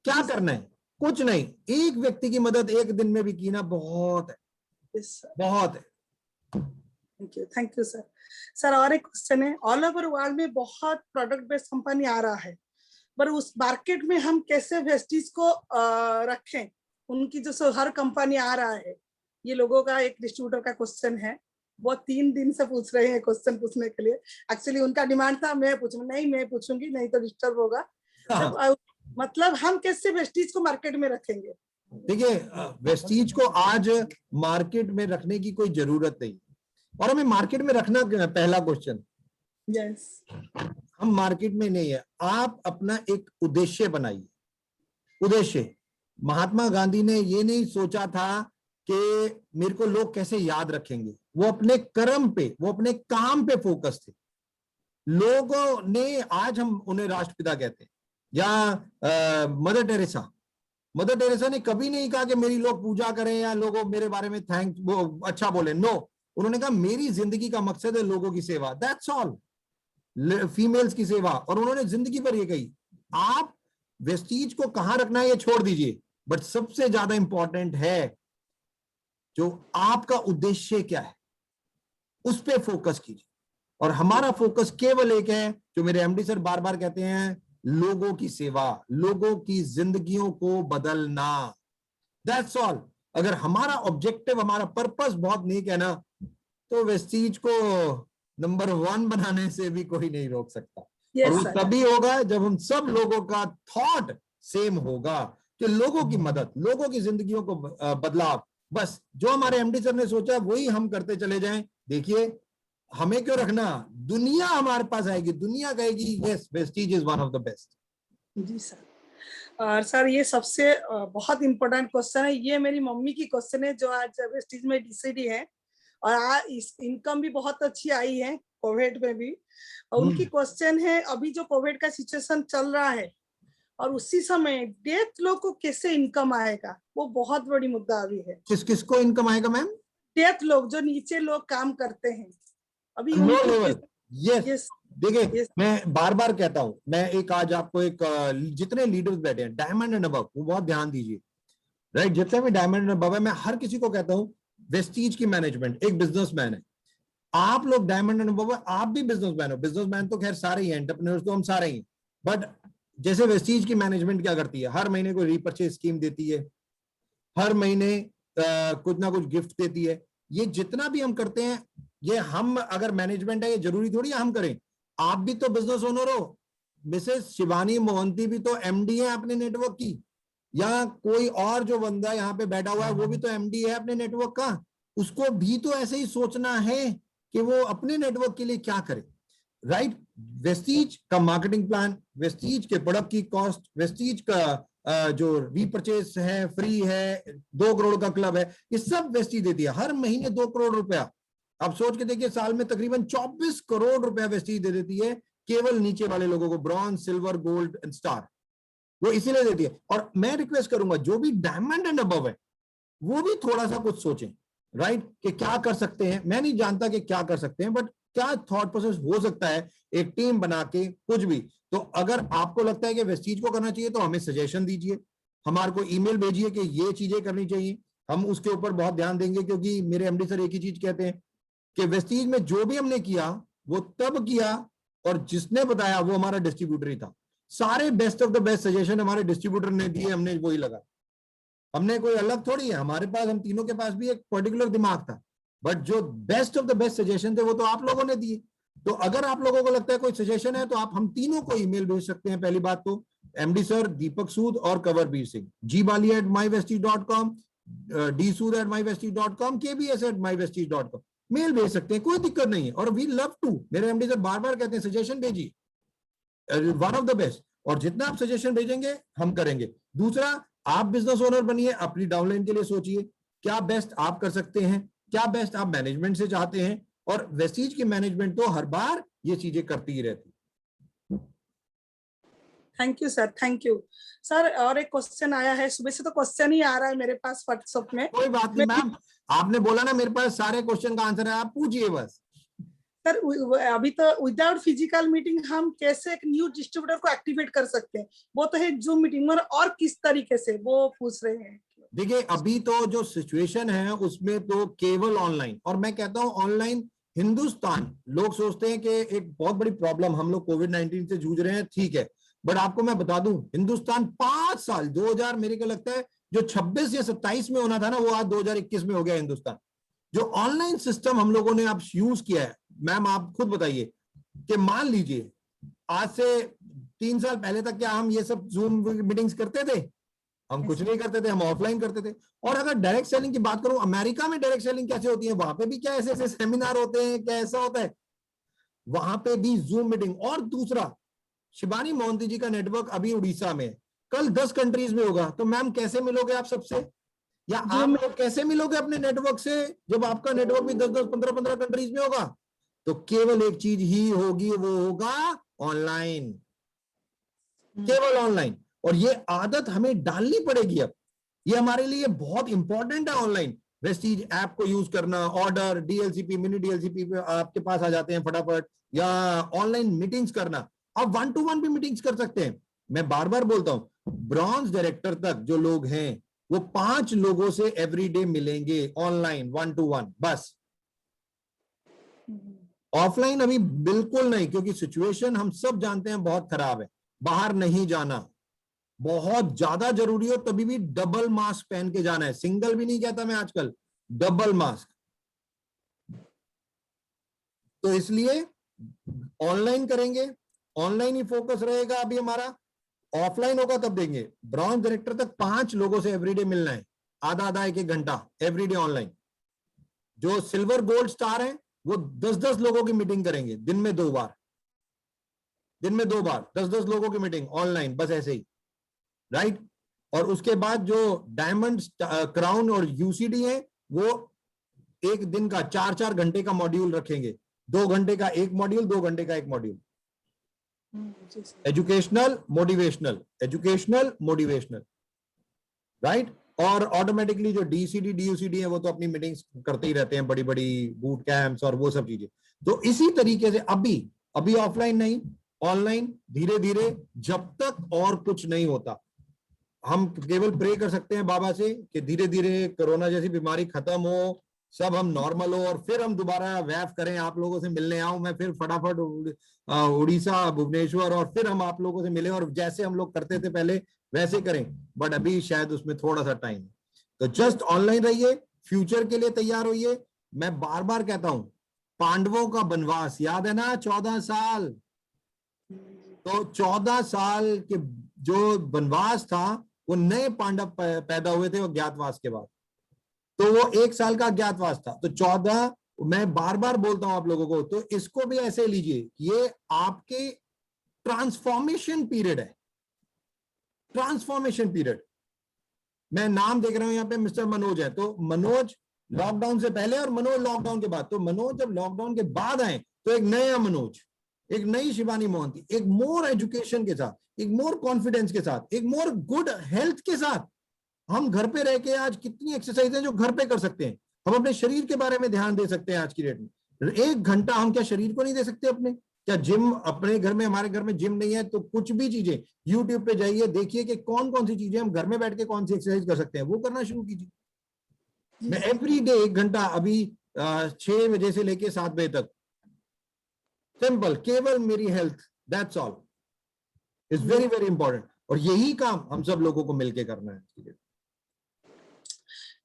क्या करना है, कुछ नहीं, एक व्यक्ति की मदद एक दिन में भी की ना बहुत है, बहुत है। Thank you sir. सर और एक क्वेश्चन है, ऑल ओवर वर्ल्ड में बहुत प्रोडक्ट बेस्ड कंपनी आ रहा है, पर उस मार्केट में हम कैसे वेस्टीज को रखें, उनकी जो हर कंपनी आ रहा है, ये लोगों का एक डिस्ट्रीब्यूटर का क्वेश्चन है, वो 3 दिन से पूछ रहे हैं क्वेश्चन पूछने के लिए। एक्चुअली उनका डिमांड था मैं पूछूंगी, नहीं मैं पूछूंगी, नहीं तो डिस्टर्ब होगा। तो मतलब हम कैसे वेस्टीज को मार्केट में रखेंगे? देखिए वेस्टीज को आज मार्केट में रखने की कोई जरूरत नहीं, और हमें मार्केट में रखना क्यों है, पहला क्वेश्चन। यस, हम मार्केट में नहीं है, आप अपना एक उद्देश्य बनाइए। उद्देश्य, महात्मा गांधी ने ये नहीं सोचा था कि मेरे को लोग कैसे याद रखेंगे, वो अपने कर्म पे, वो अपने काम पे फोकस थे। लोगों ने, आज हम उन्हें राष्ट्रपिता कहते हैं, या मदर टेरेसा ने कभी नहीं कहा कि मेरी लोग पूजा करें या लोगों मेरे बारे में थैंक वो अच्छा बोले, नो, उन्होंने कहा मेरी जिंदगी का मकसद है लोगों की सेवा, दैट्स ऑल, फीमेल्स की सेवा। और उन्होंने जिंदगी पर ये कही। आप वेस्टीज को कहां रखना है ये छोड़ दीजिए, बट सबसे ज्यादा इंपॉर्टेंट है जो आपका उद्देश्य क्या है, उस पर फोकस कीजिए। और हमारा फोकस केवल एक है, जो मेरे एमडी सर बार बार कहते हैं, लोगों की सेवा, लोगों की जिंदगियों को बदलना, दैट्स ऑल। अगर हमारा ऑब्जेक्टिव, हमारा पर्पस बहुत नेक है ना, तो वेस्टीज को नंबर 1 बनाने से भी कोई नहीं रोक सकता। और वो तभी होगा जब हम सब लोगों का थॉट सेम होगा कि लोगों की मदद, लोगों की जिंदगियों को बदलाव, बस जो हमारे एमडी सर ने सोचा वही हम करते चले जाएं। देखिए हमें क्यों रखना, दुनिया हमारे पास आएगी, दुनिया कहेगी yes Vestige is one of the best. जी सर। और सर ये सबसे बहुत इंपॉर्टेंट क्वेश्चन है, ये मेरी मम्मी की क्वेश्चन है जो आज वेस्टीज में डीसीडी है, और आज इस इनकम भी बहुत अच्छी आई है कोविड में भी। और उनकी क्वेश्चन है, अभी जो कोविड का सिचुएशन चल रहा है और उसी समय डेथ लोग को कैसे इनकम आएगा, वो बहुत बड़ी मुद्दा अभी है। किसको इनकम आएगा मैम? डेथ लोग, जो नीचे लोग काम करते हैं अभी, लो लेवल। यस, देखिए मैं बार बार कहता हूं, मैं एक आज आपको एक जितने लीडर्स बैठे हैं डायमंड एंड अबव, वो बहुत ध्यान दीजिए, राइट, जितने भी डायमंड एंड अबव है, मैं हर किसी को कहता हूं वेस्टीज की मैनेजमेंट एक बिजनेसमैन है। आप लोग डायमंड एंड अबव, आप भी बिजनेसमैन हो, बिजनेसमैन तो खैर सारे ही हैं, एंटरप्रेन्योर्स तो हम सारे ही हैं, बट जैसे वेस्टीज की मैनेजमेंट क्या करती है, हर महीने कोई रीपर्चेज स्कीम देती है, हर महीने कुछ ना कुछ गिफ्ट देती है। ये जितना भी हम करते हैं, ये हम अगर मैनेजमेंट है, ये जरूरी थोड़ी हम करें, आप भी तो बिजनेस ओनर हो, मिसेस शिवानी मोहंती भी तो एमडी है अपने नेटवर्क की, या कोई और जो बंदा यहाँ पे बैठा हुआ है वो भी तो एमडी है अपने नेटवर्क का, उसको भी तो ऐसे ही सोचना है कि वो अपने नेटवर्क के लिए क्या करे, राइट? वेस्टीज का मार्केटिंग प्लान, वेस्टीज के प्रोडक्ट की कॉस्ट, वेस्टीज का जो रीपरचेस है, फ्री है, 2 करोड़ का क्लब है, ये सब वेस्टीज देती है हर महीने 2 करोड़ रुपया। आप सोच के देखिए, साल में तकरीबन 24 करोड़ रुपया वेस्टीज दे देती है केवल नीचे वाले लोगों को, bronze, silver, gold and star, वो इसीलिए देती है। और मैं रिक्वेस्ट करूंगा जो भी डायमंड एंड अबव है वो भी थोड़ा सा कुछ सोचें, राइट, कि क्या कर सकते हैं। मैं नहीं जानता कि क्या कर सकते हैं, बट क्या थॉट प्रोसेस हो सकता है एक टीम बना के, कुछ भी। तो अगर आपको लगता है कि वेस्टीज को करना चाहिए तो हमें सजेशन दीजिए, हमारे को ईमेल भेजिए कि ये चीजें करनी चाहिए, हम उसके ऊपर बहुत ध्यान देंगे। क्योंकि मेरे एमडी सर एक ही चीज कहते हैं कि वेस्टीज में जो भी हमने किया वो तब किया, और जिसने बताया वो हमारा डिस्ट्रीब्यूटर ही था। सारे best of the best suggestion हमारे डिस्ट्रीब्यूटर ने दिए, हमने वही लगा, हमने कोई अलग थोड़ी है। हमारे पास, हम तीनों के पास भी एक पर्टिकुलर दिमाग था, बट जो best of the best suggestion थे वो तो आप लोगों ने दिए। तो अगर आप लोगों को लगता है कोई सजेशन है तो आप हम तीनों को ईमेल भेज सकते हैं। पहली बात तो एमडी सर, दीपक सूद और कंवरवीर Singh, gbali@mywesties.com, dsood@mywesties.com, kbs@mywesties.com mail भेज सकते हैं, कोई दिक्कत नहीं है। और वी लव टू, मेरे एमडी सर बार बार कहते हैं सजेशन भेजिए, वन ऑफ द बेस्ट, और जितना आप सजेशन भेजेंगे हम करेंगे। दूसरा, आप बिजनेस ओनर बनिए, अपनी डाउनलाइन के लिए सोचिए क्या बेस्ट आप कर सकते हैं, क्या बेस्ट आप मैनेजमेंट से चाहते हैं, और वेस्टीज की मैनेजमेंट तो हर बार ये चीजें करती ही रहती। Thank you sir, thank you sir. और एक क्वेश्चन आया है, सुबह से तो क्वेश्चन ही आ रहा है मेरे पास व्हाट्सएप में। कोई बात नहीं मैम, आपने बोला ना मेरे पास सारे क्वेश्चन का आंसर है, आप पूछिए बस। सर अभी तो विदाउट फिजिकल मीटिंग हम कैसे एक न्यू डिस्ट्रीब्यूटर को एक्टिवेट कर सकते हैं, वो तो है जूम मीटिंग में, और किस तरीके से वो पूछ रहे हैं। देखिए अभी तो जो सिचुएशन है उसमें तो केवल ऑनलाइन, और मैं कहता हूं ऑनलाइन हिंदुस्तान, लोग सोचते हैं कि एक बहुत बड़ी प्रॉब्लम हम लोग कोविड-19 से जूझ रहे हैं, ठीक है, बट आपको मैं बता दूं हिंदुस्तान 5 साल 2000 मेरे को लगता है जो 26 या 27 में होना था ना, वो आज 2021 में हो गया हिंदुस्तान। जो ऑनलाइन सिस्टम हम लोगों ने अब यूज किया है, मैम आप खुद बताइए कि मान लीजिए आज से 3 साल पहले तक क्या हम ये सब जूम मीटिंग्स करते थे? हम कुछ नहीं करते थे, हम ऑफलाइन करते थे। और अगर डायरेक्ट सेलिंग की बात करूं, अमेरिका में डायरेक्ट सेलिंग कैसे होती है, वहां पे भी क्या ऐसे ऐसे सेमिनार होते हैं, क्या ऐसा होता है, वहां पे भी जूम मीटिंग। और दूसरा, शिवानी मोहंती जी का नेटवर्क अभी उड़ीसा में, कल 10 कंट्रीज में होगा, तो मैम कैसे मिलोगे आप सबसे, या आप लोग कैसे मिलोगे अपने नेटवर्क से जब आपका नेटवर्क भी 10-10, 15-15 कंट्रीज में होगा? तो केवल एक चीज ही होगी, वो होगा ऑनलाइन, केवल ऑनलाइन। और ये आदत हमें डालनी पड़ेगी अब, ये हमारे लिए बहुत इंपॉर्टेंट है। ऑनलाइन वेस्टीज ऐप को यूज करना, ऑर्डर, डीएलसीपी, मिनी डीएलसीपी पे आपके पास आ जाते हैं फटाफट, या ऑनलाइन मीटिंग्स करना, आप 1-to-1 भी मीटिंग्स कर सकते हैं। मैं बार बार बोलता हूं, ब्रॉन्ज डायरेक्टर तक जो लोग हैं वो 5 लोगों से एवरीडे मिलेंगे ऑनलाइन 1-to-1 बस, ऑफलाइन अभी बिल्कुल नहीं, क्योंकि सिचुएशन हम सब जानते हैं बहुत खराब है, बाहर नहीं जाना, बहुत ज्यादा जरूरी हो तभी भी डबल मास्क पहन के जाना है, सिंगल भी नहीं कहता मैं आजकल, डबल मास्क। तो इसलिए ऑनलाइन करेंगे, ऑनलाइन ही फोकस रहेगा अभी हमारा, ऑफलाइन होगा तब देंगे। ब्रॉन्ज डायरेक्टर तक 5 लोगों से एवरीडे मिलना है, आधा आधा 1-1 घंटा एवरीडे ऑनलाइन। जो सिल्वर गोल्ड स्टार है वो 10-10 लोगों की मीटिंग करेंगे दिन में 2 बार, दिन में 2 बार 10-10 लोगों की मीटिंग ऑनलाइन, बस ऐसे ही, राइट। और उसके बाद जो डायमंड, क्राउन और यूसीडी है वो एक दिन का 4-4 घंटे का मॉड्यूल रखेंगे, 2 घंटे का एक मॉड्यूल, 2 घंटे का एक module, educational motivational, educational motivational, right. और ऑटोमेटिकली जो डीसीडी डीयूसीडी है वो तो अपनी मीटिंग्स करते ही रहते हैं, बड़ी बड़ी बूट कैंप्स और वो सब चीजें। तो इसी तरीके से अभी ऑफलाइन नहीं, ऑनलाइन, धीरे धीरे, जब तक और कुछ नहीं होता, हम केवल प्रे कर सकते हैं बाबा से कि धीरे धीरे कोरोना जैसी बीमारी खत्म हो, सब हम नॉर्मल हो, और फिर हम दोबारा वैफ करें, आप लोगों से मिलने आऊं मैं फिर फटाफट उड़ीसा, भुवनेश्वर, और फिर हम आप लोगों से मिले और जैसे हम लोग करते थे पहले वैसे करें। बट अभी शायद उसमें थोड़ा सा टाइम है, तो जस्ट ऑनलाइन रहिए, फ्यूचर के लिए तैयार होइए। मैं बार बार कहता हूं, पांडवों का वनवास याद है ना, 14 साल, तो 14 साल के जो वनवास था, वो नए पांडव पैदा हुए थे वो अज्ञातवास के बाद, तो वो 1 साल का अज्ञातवास था। तो 14, मैं बार बार बोलता हूं आप लोगों को, तो इसको भी ऐसे लीजिए, ये आपके ट्रांसफॉर्मेशन पीरियड है, ट्रांसफॉर्मेशन पीरियड। मैं नाम देख रहा हूं यहाँ पे, मिस्टर मनोज है, तो मनोज लॉकडाउन से पहले और मनोज लॉकडाउन के बाद। तो मनोज जब लॉकडाउन के बाद आए तो एक नया मनोज, एक नई शिवानी मोहंती, एक मोर एजुकेशन के साथ, एक मोर कॉन्फिडेंस के साथ, एक मोर गुड हेल्थ के साथ। हम घर पे रह के आज कितनी एक्सरसाइज है जो घर पे कर सकते हैं, हम अपने शरीर के बारे में ध्यान दे सकते हैं आज की डेट में। 1 घंटा हम क्या शरीर को नहीं दे सकते अपने? क्या जिम अपने घर में, हमारे घर में जिम नहीं है तो कुछ भी चीजें यूट्यूब पे जाइए, देखिए कि कौन कौन सी चीजें हम घर में बैठ के कौन सी एक्सरसाइज कर सकते हैं, वो करना शुरू कीजिए। मैं एवरी डे 1 घंटा, अभी 6 बजे से लेके 7 बजे तक, सिंपल, केवल मेरी health, that's all, is very very important. और यही काम हम सब लोगों को मिलकर करना है।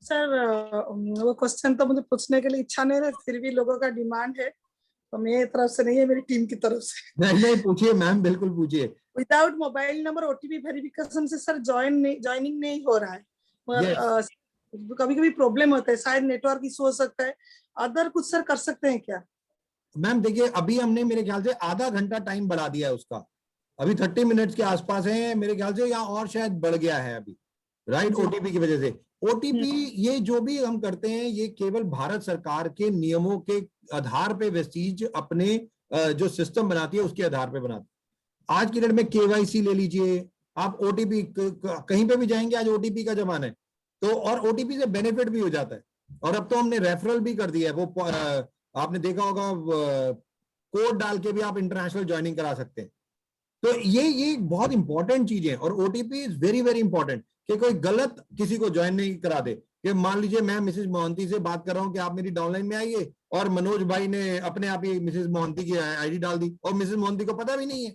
सर वो क्वेश्चन तो मुझे पूछने के लिए इच्छा नहीं है, फिर भी लोगों का डिमांड है, तो मेरी तरफ से नहीं है, मेरी टीम की तरफ से। नहीं पूछिए मैम, बिल्कुल पूछिए। Without mobile number OTP verification से सर ज्वाइनिंग नहीं हो रहा है, yes. कभी कभी प्रॉब्लम होता है, शायद नेटवर्क इशू हो सकता है, अदर कुछ सर कर सकते हैं क्या? मैम देखिए, अभी हमने मेरे ख्याल से आधा घंटा टाइम बढ़ा दिया है उसका, अभी 30 मिनट्स के आसपास है मेरे ख्याल से, या और शायद बढ़ गया है अभी, राइट, ओटीपी की वजह से। ओटीपी ये जो भी हम करते हैं, ये केवल भारत सरकार के नियमों के आधार पे वेस्टीज अपने जो सिस्टम बनाती है उसके आधार पे बनाती है। आज की डेट में केवाईसी ले लीजिए आप, ओटीपी कहीं पे भी जाएंगे आज ओटीपी का जमाना है, तो और ओटीपी से बेनिफिट भी हो जाता है। और अब तो हमने रेफरल भी कर दिया है, वो आपने देखा होगा, कोड डाल के भी आप इंटरनेशनल ज्वाइनिंग करा सकते हैं। तो ये बहुत इंपॉर्टेंट चीज है, और OTP is very very important, कि कोई गलत किसी को ज्वाइन नहीं करा दे। कि मान लीजिए मैं मिसेज मोहंती से बात कर रहा हूं कि आप मेरी डाउनलाइन में आइए, और मनोज भाई ने अपने आप ही मिसेज मोहंती की आईडी डाल दी, और मिसेज मोहंती को पता भी नहीं है।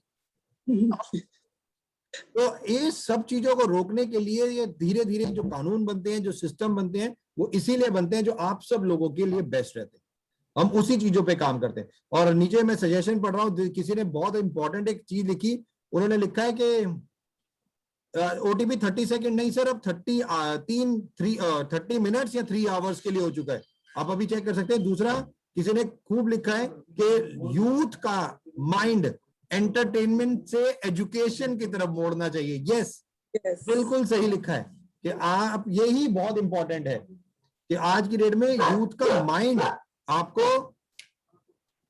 तो ये सब चीजों को रोकने के लिए ये धीरे धीरे जो कानून बनते हैं, जो सिस्टम बनते हैं, वो इसीलिए बनते हैं जो आप सब लोगों के लिए बेस्ट रहते हैं, हम उसी चीजों पे काम करते हैं। और नीचे मैं सजेशन पढ़ रहा हूँ, किसी ने बहुत इंपॉर्टेंट एक चीज लिखी, उन्होंने लिखा है कि ओटीपी 30 सेकंड नहीं सर, अब 30 मिनट्स या 3 आवर्स के लिए हो चुका है, आप अभी चेक कर सकते हैं। दूसरा किसी ने खूब लिखा है कि यूथ का माइंड एंटरटेनमेंट से एजुकेशन की तरफ मोड़ना चाहिए। यस, बिल्कुल सही लिखा है कि आप, यही बहुत इंपॉर्टेंट है कि आज की डेट में यूथ का माइंड आपको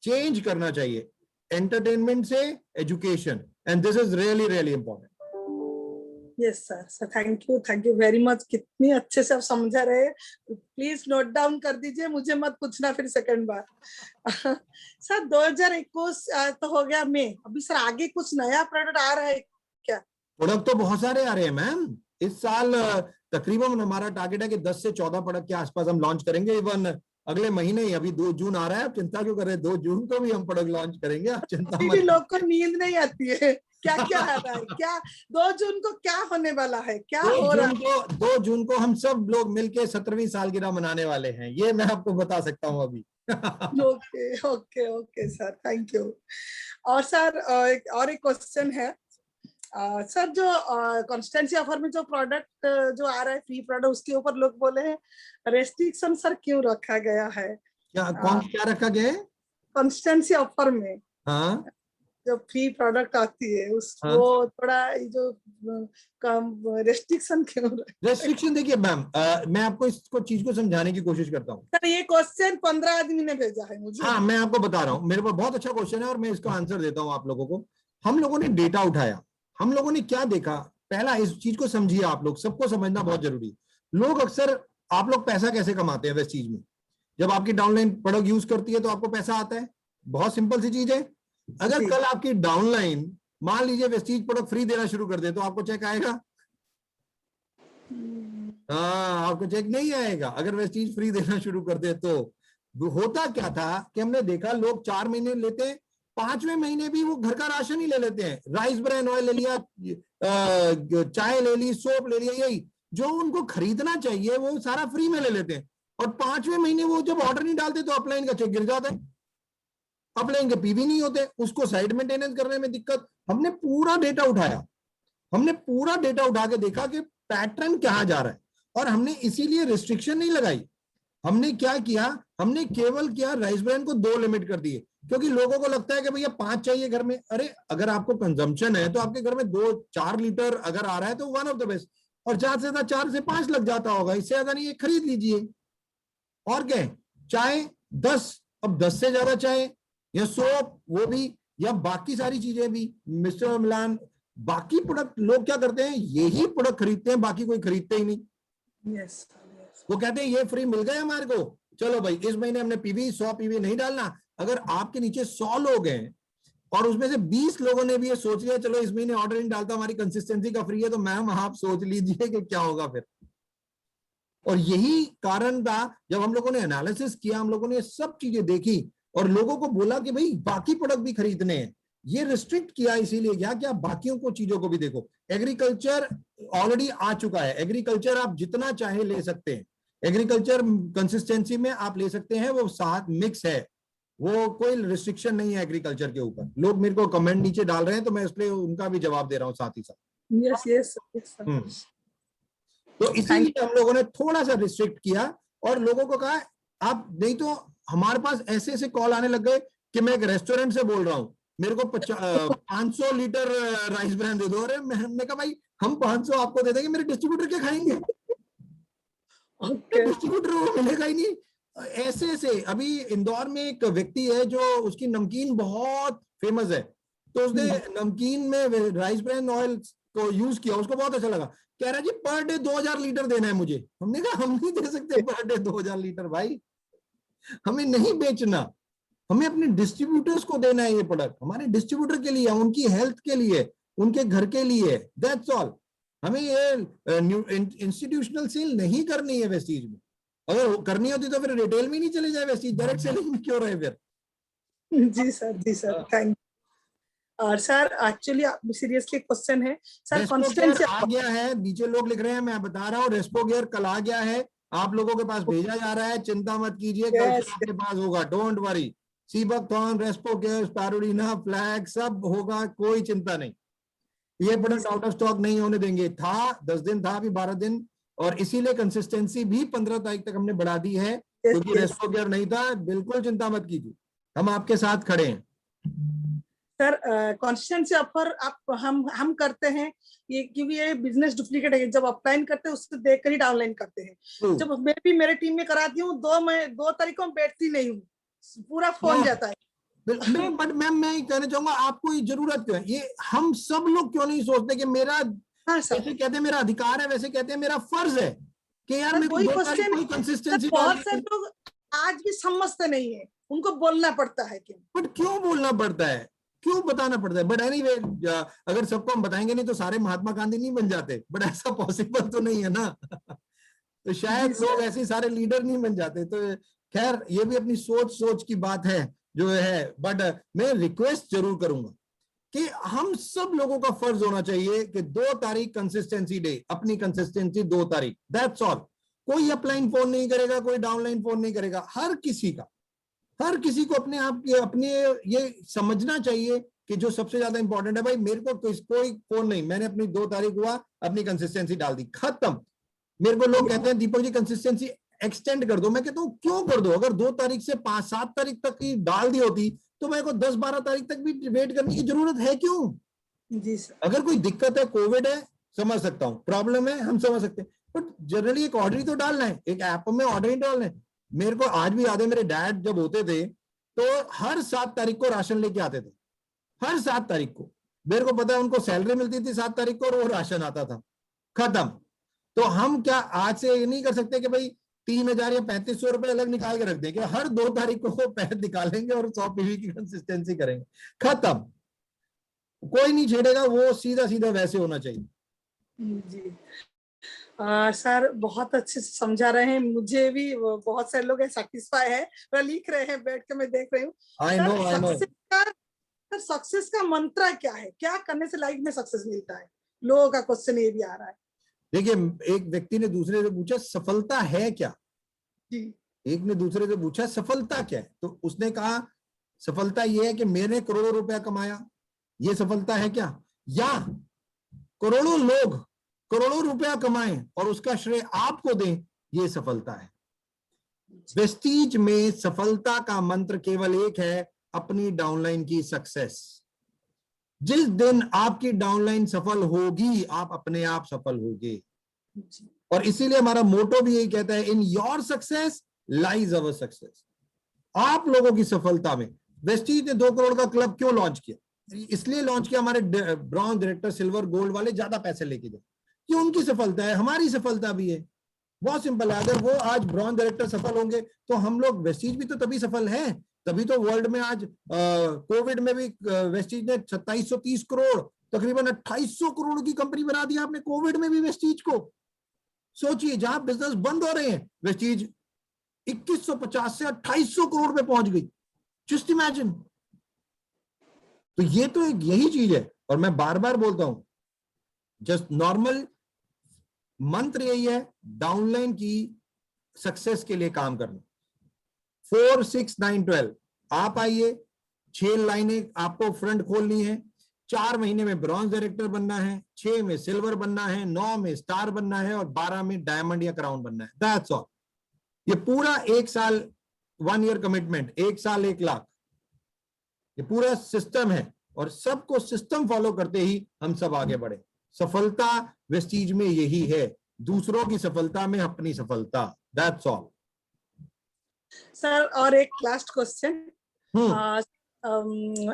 चेंज करना चाहिए, एंटरटेनमेंट से education, and this is really really important. Yes sir, thank you very much, कितनी अच्छे से आप समझा रहे हैं। प्लीज नोट डाउन कर दीजिए, मुझे मत पूछना फिर सेकंड बार। सर 2021 तो हो गया मई, अभी सर आगे कुछ नया प्रोडक्ट आ रहा है क्या? प्रोडक्ट तो बहुत सारे आ रहे हैं मैम, इस साल तकरीबन हमारा टारगेट है कि 10 से 14 प्रोडक्ट के आसपास हम लॉन्च करेंगे। इवन अगले महीने ही, अभी 2 जून आ रहा है, आप चिंता क्यों कर रहे हैं, 2 जून को भी हम प्रोडक्ट लॉन्च करेंगे, आप चिंता मत। लोग को नींद नहीं आती है, क्या क्या आ रहा है, क्या 2 जून को क्या होने वाला है, क्या हो रहा है? 2 जून को हम सब लोग मिलके 17वीं सालगिरह मनाने वाले हैं, ये मैं आपको बता सकता हूँ अभी। Okay okay okay sir, thank you. और सर एक क्वेश्चन है, सर जो कॉन्स्टेंसी ऑफर में जो प्रोडक्ट जो आ रहा है फ्री प्रोडक्ट, उसके ऊपर लोग बोले हैं रेस्ट्रिक्शन सर क्यों रखा गया है? क्या रखा गया है कॉन्स्टेंसी ऑफर में? हाँ, जो फ्री प्रोडक्ट आती है हाँ? वो थोड़ा जो कम रेस्ट्रिक्शन क्यों? रेस्ट्रिक्शन देखिए मैम, मैं आपको इसको चीज को समझाने की कोशिश करता हूँ। सर ये क्वेश्चन 15 आदमी ने भेजा है मुझे। हाँ, मैं आपको बता रहा हूँ, मेरे पास बहुत अच्छा क्वेश्चन है और मैं इसका आंसर देता हूँ आप लोगों को। हम लोगों ने डेटा उठाया, हम लोगों ने क्या देखा, पहला इस चीज को समझिए, आप लोग सबको समझना बहुत जरूरी। लोग अक्सर, आप लोग पैसा कैसे कमाते हैं इस चीज में? जब आपकी डाउनलाइन प्रोडक्ट यूज करती है तो आपको पैसा आता है, बहुत सिंपल सी चीज है। अगर कल आपकी डाउनलाइन मान लीजिए वेस्टीज प्रोडक्ट फ्री देना शुरू कर दे तो आपको चेक आएगा? हाँ, आपको चेक नहीं आएगा अगर वेस्टीज फ्री देना शुरू कर दे तो। होता क्या था कि हमने देखा लोग 4 महीने लेते हैं, 5वें महीने भी वो घर का राशन ही ले लेते हैं, राइस ब्रान ऑयल ले लिया, चाय ले ली, सोप ले लिया, यही जो उनको खरीदना चाहिए वो सारा फ्री में ले लेते हैं। और 5वें महीने वो जब ऑर्डर नहीं डालते तो अपलाइन का चेक गिर जाता है। अब लेंगे पीवी नहीं होते, उसको साइड मेंटेनेंस करने में दिक्कत। हमने पूरा डेटा उठाया, हमने पूरा डेटा उठा के देखा कि पैटर्न कहाँ जा रहा है, और हमने इसीलिए रिस्ट्रिक्शन नहीं लगाई। हमने क्या किया, हमने केवल क्या राइस ब्रांड को 2 लिमिट कर दिए, क्योंकि लोगों को लगता है कि भैया 5 चाहिए घर में। अरे अगर आपको कंजम्पशन है तो आपके घर में 2-4 लीटर अगर आ रहा है तो वन ऑफ द बेस्ट, और ज्यादा से ज्यादा 4 से 5 लग जाता होगा, इससे ज्यादा नहीं है, खरीद लीजिए। और क्या है, चाय 10, अब 10 से ज्यादा चाय या सोप वो भी, या बाकी सारी चीजें भी, मिस्टर मिलान, बाकी प्रोडक्ट लोग क्या करते हैं, यही प्रोडक्ट खरीदते हैं, बाकी कोई खरीदते ही नहीं। यस, वो कहते हैं ये फ्री मिल गए हमारे को, चलो भाई इस महीने हमने पीवी 100 पीवी नहीं डालना। अगर आपके नीचे 100 लोग हैं और उसमें से 20 लोगों ने भी ये सोच लिया चलो इस महीने ऑर्डर नहीं डालता, हमारी कंसिस्टेंसी का फ्री है, तो मैम आप सोच लीजिए कि क्या होगा फिर। और यही कारण था, जब हम लोगों ने एनालिसिस किया, हम लोगों ने सब चीजें देखी और लोगों को बोला कि भाई बाकी प्रोडक्ट भी खरीदने हैं। ये रिस्ट्रिक्ट किया इसीलिए गया कि आप बाकियों को चीजों को भी देखो। एग्रीकल्चर ऑलरेडी आ चुका है, एग्रीकल्चर आप जितना चाहे ले सकते हैं, एग्रीकल्चर कंसिस्टेंसी में आप ले सकते हैं, वो साथ मिक्स है, वो कोई रिस्ट्रिक्शन नहीं है एग्रीकल्चर के ऊपर। लोग मेरे को कमेंट नीचे डाल रहे हैं तो मैं इसलिए उनका भी जवाब दे रहा हूँ साथ ही साथ। यस, यस, तो इसीलिए हम लोगों ने थोड़ा सा रिस्ट्रिक्ट किया और लोगों को कहा आप, नहीं तो हमारे पास ऐसे ऐसे कॉल आने लग गए कि मैं एक रेस्टोरेंट से बोल रहा हूँ, मेरे को 500 लीटर राइस ब्रांड दे दो। अरे मैंने कहा भाई हम 500 आपको दे देंगे, मेरे डिस्ट्रीब्यूटर क्या खाएंगे? डिस्ट्रीब्यूटर वो मिलेगा ही नहीं। ऐसे ऐसे अभी इंदौर में एक व्यक्ति है जो उसकी नमकीन बहुत फेमस है, तो उसने नमकीन में राइस ब्रांड ऑयल को यूज किया, उसको बहुत अच्छा लगा। कह रहा जी पर डे 2000 लीटर देना है मुझे। हमने कहा हम नहीं दे सकते पर डे 2000 लीटर भाई, हमें नहीं बेचना, हमें अपने डिस्ट्रीब्यूटर्स को देना है ये प्रोडक्ट, हमारे डिस्ट्रीब्यूटर के लिए, उनकी हेल्थ के लिए, उनके घर के लिए, दैट्स ऑल। हमें ये इंस्टीट्यूशनल सेल नहीं करनी है वेस्टीज में। अगर करनी होती तो फिर रिटेल में नहीं चले जाए वेस्टीज, डायरेक्ट सेलिंग में क्यों रहे फिर? जी सर, थैंक। और सर एक्चुअली सीरियसली क्वेश्चन है सर, कंसिस्टेंसी आ गया है, नीचे लोग लिख रहे हैं, मैं बता रहा हूँ रेस्पो गियर कल आ गया है, आप लोगों के पास भेजा जा रहा है, चिंता मत कीजिए, कल से आपके पास होगा, डोंट वरी। सीबकथॉर्न, रेस्पो गियर, स्पारुलिना, फ्लैग सब होगा, कोई चिंता नहीं। ये प्रोडक्ट आउट ऑफ स्टॉक नहीं होने देंगे। था 10 दिन, था अभी 12 दिन, और इसीलिए कंसिस्टेंसी भी 15 तारीख तक हमने बढ़ा दी है, क्योंकि रेस्पो गियर नहीं था। बिल्कुल चिंता मत कीजिए, हम आपके साथ खड़े हैं। सर कंसिस्टेंसी ऑफर आप हम करते हैं ये, क्योंकि ये बिजनेस डुप्लीकेट है, जब ऑफलाइन करते हैं उससे देखकर ही ऑनलाइन करते हैं। जब मैं भी मेरे टीम में कराती हूँ, 2 तारीखों में बैठती नहीं हूँ, पूरा फोन जाता है। बट मैम मैं कहना चाहूंगा आपको ये जरूरत क्यों है, ये हम सब लोग क्यों नहीं सोचते कि मेरा, जैसे कहते हैं मेरा अधिकार है, वैसे कहते हैं मेरा फर्ज है कि यार मेरे को 2 तारीख को कंसिस्टेंसी। बहुत से लोग आज भी समझते नहीं है, उनको बोलना पड़ता है। क्यों? बट क्यों बोलना पड़ता है, क्यों बताना पड़ता है? बट एनीवे, अगर सबको हम बताएंगे नहीं तो सारे महात्मा गांधी नहीं बन जाते, बट ऐसा पॉसिबल तो नहीं है ना। तो शायद लोग ऐसे सारे लीडर नहीं बन जाते। तो खैर ये भी अपनी सोच की बात है जो है, बट मैं रिक्वेस्ट जरूर करूंगा कि हम सब लोगों का फर्ज होना चाहिए कि 2 तारीख कंसिस्टेंसी डे, अपनी कंसिस्टेंसी 2 तारीख, दैट्स ऑल। कोई अपलाइन फोन नहीं करेगा, कोई डाउनलाइन फोन नहीं करेगा, हर किसी को अपने आप के अपने ये समझना चाहिए कि जो सबसे ज्यादा इंपॉर्टेंट है, भाई मेरे को कोई फोन नहीं, मैंने अपनी 2 तारीख हुआ, अपनी कंसिस्टेंसी डाल दी, खत्म। मेरे को लोग कहते हैं दीपक जी कंसिस्टेंसी एक्सटेंड कर दो, मैं कहता हूँ क्यों कर दो? अगर 2 तारीख से 5-7 तारीख तक की डाल दी होती तो मेरे को 10-12 तारीख तक भी वेट करने की जरूरत है क्यों? जी सर। अगर कोई दिक्कत है, कोविड है, समझ सकता हूँ, प्रॉब्लम है, हम समझ सकते हैं, बट जनरली एक ऑर्डर ही तो डालना है, एक ऐप में ऑर्डर ही डालना है। मेरे को आज भी याद है, मेरे डैड जब होते थे तो हर 7 तारीख को राशन लेके आते थे, हर 7 तारीख को। मेरे को पता है उनको सैलरी मिलती थी 7 तारीख को और वो राशन आता था, खत्म। तो हम क्या आज से ये नहीं कर सकते कि भाई 3000 या 3500 रुपए अलग निकाल के रख दें कि हर 2 तारीख को वो पैसे निकालेंगे और 100 पीवी की कंसिस्टेंसी करेंगे, खत्म। कोई नहीं छेड़ेगा, वो सीधा सीधा वैसे होना चाहिए। जी सर बहुत अच्छे से समझा रहे हैं, मुझे भी बहुत सारे लोग सेटिस्फाई है, लिख रहे हैं बैठ के, मैं देख रही हूँ। I know. सक्सेस का मंत्र क्या है, क्या करने से लाइफ में सक्सेस मिलता है? लोगों का क्वेश्चन ये भी आ रहा है। देखिए, एक व्यक्ति ने दूसरे से पूछा सफलता है क्या, जी। एक ने दूसरे से पूछा सफलता क्या है, तो उसने कहा सफलता ये है कि मैंने करोड़ों रुपया कमाया, ये सफलता है क्या? या करोड़ों लोग करोड़ों रुपया कमाएं और उसका श्रेय आपको दें, ये सफलता है। वेस्टीज में सफलता का मंत्र केवल एक है, अपनी डाउनलाइन की सक्सेस। जिस दिन आपकी डाउनलाइन सफल होगी, आप अपने आप सफल होगे। और इसीलिए हमारा मोटो भी यही कहता है, in your success lies our success. आप लोगों की सफलता में। वेस्टीज ने 2 करोड़ का क्लब क्यों लॉन्च किया? इसलिए लॉन्च किया, हमारे ब्रॉन्ज, डायरेक्टर, सिल्वर, गोल्ड वाले ज्यादा पैसे लेके जाए। क्यों? उनकी सफलता है, हमारी सफलता भी है। बहुत सिंपल है। अगर वो आज ब्रॉन्ज डायरेक्टर सफल होंगे तो हम लोग, वेस्टीज भी तो तभी सफल है। तभी तो वर्ल्ड में आज कोविड में भी वेस्टीज ने 2730 करोड़, तकरीबन 2800 करोड़ की कंपनी बना दी आपने कोविड में भी वेस्टीज को। सोचिए, जहां बिजनेस बंद हो रहे हैं, वेस्टीज 2150 से 2800 करोड़ पे पहुंच गई। Just imagine. तो ये तो एक यही चीज है। और मैं बार बार बोलता हूं, जस्ट नॉर्मल मंत्र यही है, डाउनलाइन की सक्सेस के लिए काम करना। 4, 6, 9, 12 आप आइए, 6 लाइनें आपको फ्रंट खोलनी है। 4 महीने में ब्रॉन्ज डायरेक्टर बनना है, 6 में सिल्वर बनना है, 9 में स्टार बनना है और 12 में डायमंड या क्राउन बनना है। That's all. ये पूरा 1 साल 1 ईयर कमिटमेंट, 1 साल 1 लाख, ये पूरा सिस्टम है। और सबको सिस्टम फॉलो करते ही हम सब आगे बढ़े। सफलता वेस्टीज में यही है, दूसरों की सफलता में अपनी सफलता। That's all. सर, और एक लास्ट क्वेश्चन।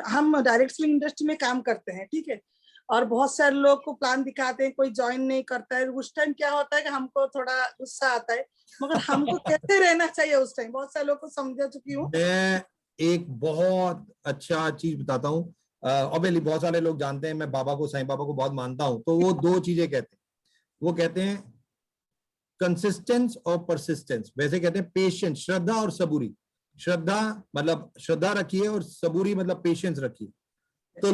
हम डायरेक्ट सेलिंग इंडस्ट्री में काम करते हैं, ठीक है, और बहुत सारे लोग को प्लान दिखाते हैं, कोई ज्वाइन नहीं करता है। उस टाइम क्या होता है कि हमको थोड़ा गुस्सा आता है, मगर हमको कैसे रहना चाहिए उस टाइम? बहुत सारे लोग को समझा चुकी हूँ। मैं एक बहुत अच्छा चीज बताता हूँ। ऑब्वियसली बहुत सारे लोग जानते हैं मैं बाबा को, साईं बाबा को बहुत मानता हूं। तो वो 2 चीजें कहते हैं। वो कहते हैं कंसिस्टेंस और परसिस्टेंस। वैसे कहते हैं पेशेंस, श्रद्धा और सबूरी। श्रद्धा मतलब श्रद्धा रखिए और सबूरी मतलब पेशेंस रखिए। तो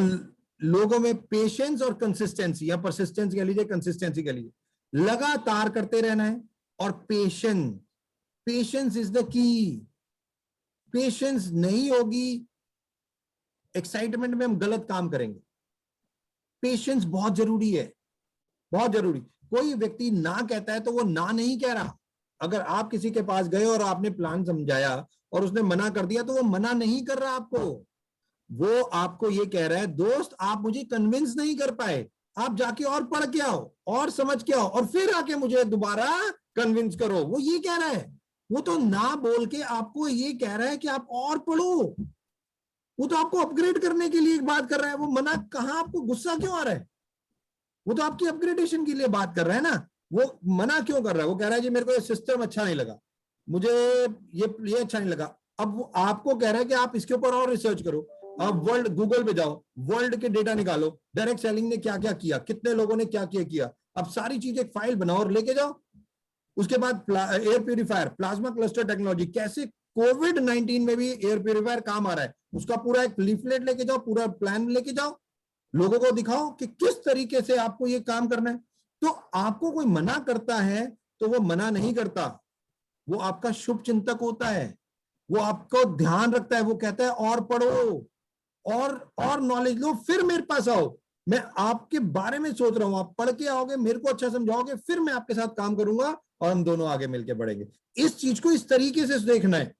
लोगों में पेशेंस और कंसिस्टेंसी, या परसिस्टेंस कह लीजिए, कंसिस्टेंसी कह लीजिए, लगातार करते रहना है। और patience is the key. Patience नहीं होगी, एक्साइटमेंट में हम गलत काम करेंगे। पेशेंस बहुत जरूरी है, बहुत जरूरी। कोई व्यक्ति ना कहता है तो वो ना नहीं कह रहा। अगर आप किसी के पास गए और आपने प्लान समझाया और उसने मना कर दिया, तो वो मना नहीं कर रहा आपको। वो आपको ये कह रहा है, दोस्त आप मुझे कन्विंस नहीं कर पाए, आप जाके और पढ़ के आओ और समझ के आओ और फिर आके मुझे दोबारा कन्विंस करो। वो ये कह रहा है। वो तो ना बोल के आपको ये कह रहा है कि आप और पढ़ो। वो तो आपको अपग्रेड करने के लिए एक बात कर रहा है। वो मना कहाँ? आपको गुस्सा क्यों आ रहा है? वो तो आपकी अपग्रेडेशन के लिए बात कर रहा है ना। वो मना क्यों कर रहा है? वो कह रहा है जी मेरे को ये सिस्टम अच्छा नहीं लगा, मुझे ये अच्छा नहीं लगा। अब वो आपको कह रहा है कि आप इसके ऊपर और रिसर्च करो। आप वर्ल्ड, गूगल पे जाओ, वर्ल्ड के डेटा निकालो, डायरेक्ट सेलिंग ने क्या क्या किया, कितने लोगों ने क्या क्या किया। अब सारी चीज एक फाइल बनाओ और लेके जाओ। उसके बाद air purifier, plasma cluster technology, कैसे कोविड-19 में भी एयर प्यूरिफायर काम आ रहा है, उसका पूरा एक लीफलेट लेके जाओ, पूरा प्लान लेके जाओ, लोगों को दिखाओ कि किस तरीके से आपको ये काम करना है। तो आपको कोई मना करता है तो वो मना नहीं करता, वो आपका शुभ चिंतक होता है, वो आपको ध्यान रखता है। वो कहता है और पढ़ो और नॉलेज लो, फिर मेरे पास आओ, मैं आपके बारे में सोच रहा हूं। आप पढ़ के आओगे, मेरे को अच्छा समझाओगे, फिर मैं आपके साथ काम करूंगा और हम दोनों आगे मिलके बढ़ेंगे। इस चीज को इस तरीके से देखना है।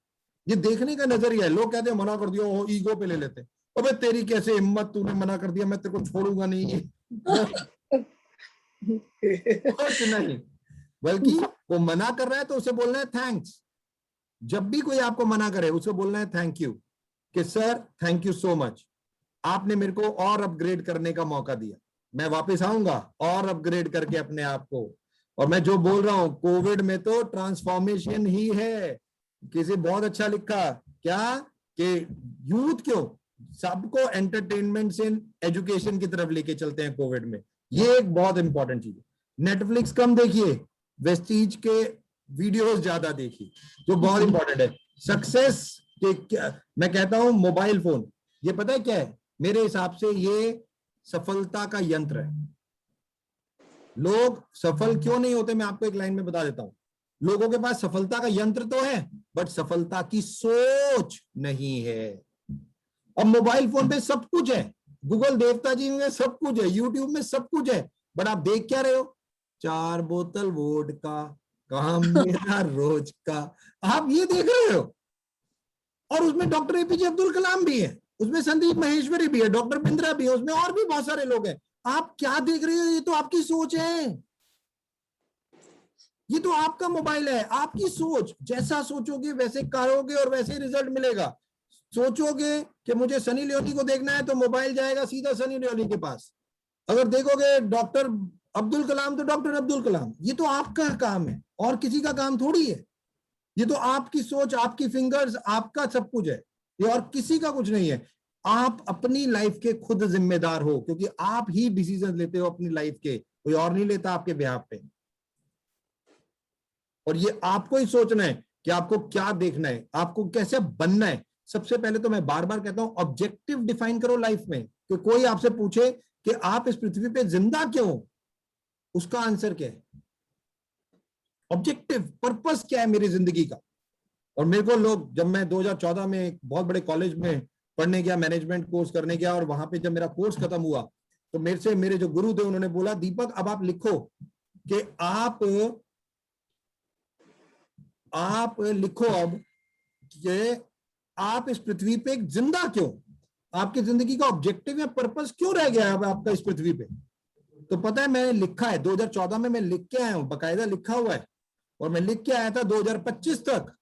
ये देखने का नजरिया है। लोग कहते हैं मना कर दिया, वो ईगो पे ले लेते हैं। अबे तेरी कैसे हिम्मत, तूने मना कर दिया, मैं तेरे को छोड़ूंगा नहीं। कुछ नहीं, बल्कि वो मना कर रहा है तो उसे बोलना है थैंक्स। जब भी कोई आपको मना करे उसे बोलना है थैंक यू, कि sir thank you so much, आपने मेरे को और अपग्रेड करने का मौका दिया, मैं वापस आऊंगा और अपग्रेड करके अपने आप को। और मैं जो बोल रहा हूं, कोविड में तो ट्रांसफॉर्मेशन ही है। किसी बहुत अच्छा लिखा क्या कि यूथ क्यों सबको एंटरटेनमेंट से एजुकेशन की तरफ लेके चलते हैं कोविड में। ये एक बहुत इंपॉर्टेंट चीज है। नेटफ्लिक्स कम देखिए, वेस्टीज के वीडियोस ज्यादा देखिए, जो बहुत इंपॉर्टेंट है। सक्सेस के मैं कहता हूं मोबाइल फोन, ये पता है क्या है? मेरे हिसाब से ये सफलता का यंत्र है। लोग सफल क्यों नहीं होते, मैं आपको एक लाइन में बता देता हूं। लोगों के पास सफलता का यंत्र तो है, बट सफलता की सोच नहीं है। अब मोबाइल फोन पे सब कुछ है, गूगल देवता जी में सब कुछ है, यूट्यूब में सब कुछ है, बट आप देख क्या रहे हो? 4 बोतल वोडका, काम मेरा रोज का, आप ये देख रहे हो। और उसमें डॉक्टर एपीजे अब्दुल कलाम भी है, उसमें संदीप महेश्वरी भी है, डॉक्टर बिंद्रा भी है, उसमें और भी बहुत सारे लोग हैं। आप क्या देख रहे हो? ये तो आपकी सोच है, ये तो आपका मोबाइल है, आपकी सोच। जैसा सोचोगे वैसे करोगे और वैसे रिजल्ट मिलेगा। सोचोगे कि मुझे सनी लियोनी को देखना है तो मोबाइल जाएगा सीधा सनी लियोनी के पास। अगर देखोगे डॉक्टर अब्दुल कलाम तो डॉक्टर अब्दुल कलाम। ये तो आपका काम है और किसी का काम थोड़ी है। ये तो आपकी सोच, आपकी फिंगर्स, आपका सब कुछ है, ये और किसी का कुछ नहीं है। आप अपनी लाइफ के खुद जिम्मेदार हो, क्योंकि आप ही डिसीजन लेते हो अपनी लाइफ के, कोई और नहीं लेता आपके बिहाफ पे। और ये आपको ही सोचना है कि आपको क्या देखना है, आपको कैसे बनना है। सबसे पहले तो मैं बार बार कहता हूं, ऑब्जेक्टिव डिफाइन करो लाइफ में। कि कोई आपसे पूछे कि आप इस पृथ्वी पे जिंदा क्यों हो, उसका आंसर क्या है? ऑब्जेक्टिव पर्पस क्या है मेरी जिंदगी का। और मेरे को लोग, जब मैं 2014 में एक बहुत बड़े कॉलेज में पढ़ने गया, मैनेजमेंट कोर्स करने गया, और वहां पे जब मेरा कोर्स खत्म हुआ तो मेरे से मेरे जो गुरु थे उन्होंने बोला, दीपक अब आप लिखो कि आप लिखो अब कि आप इस पृथ्वी पे एक जिंदा क्यों, आपकी जिंदगी का ऑब्जेक्टिव या पर्पस क्यों रह गया है आपका इस पृथ्वी पे। तो पता है मैंने लिखा है 2014 में, मैं लिख के आया हूं, बकायदा लिखा हुआ है। और मैं लिख के आया था 2025 तक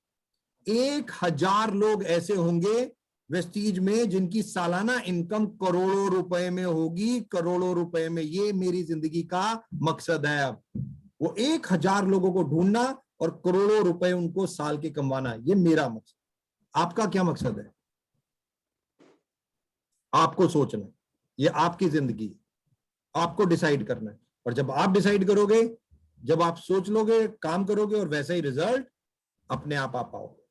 1000 लोग ऐसे होंगे वेस्टीज में जिनकी सालाना इनकम करोड़ों रुपए में होगी, करोड़ों रुपए में। ये मेरी जिंदगी का मकसद है। अब वो 1000 लोगों को ढूंढना और करोड़ों रुपए उनको साल के कमाना, ये मेरा मकसद। आपका क्या मकसद है? आपको सोचना है, ये आपकी जिंदगी है, आपको डिसाइड करना है। और जब आप डिसाइड करोगे, जब आप सोच लोगे, काम करोगे, और वैसा ही रिजल्ट अपने आप पाओगे।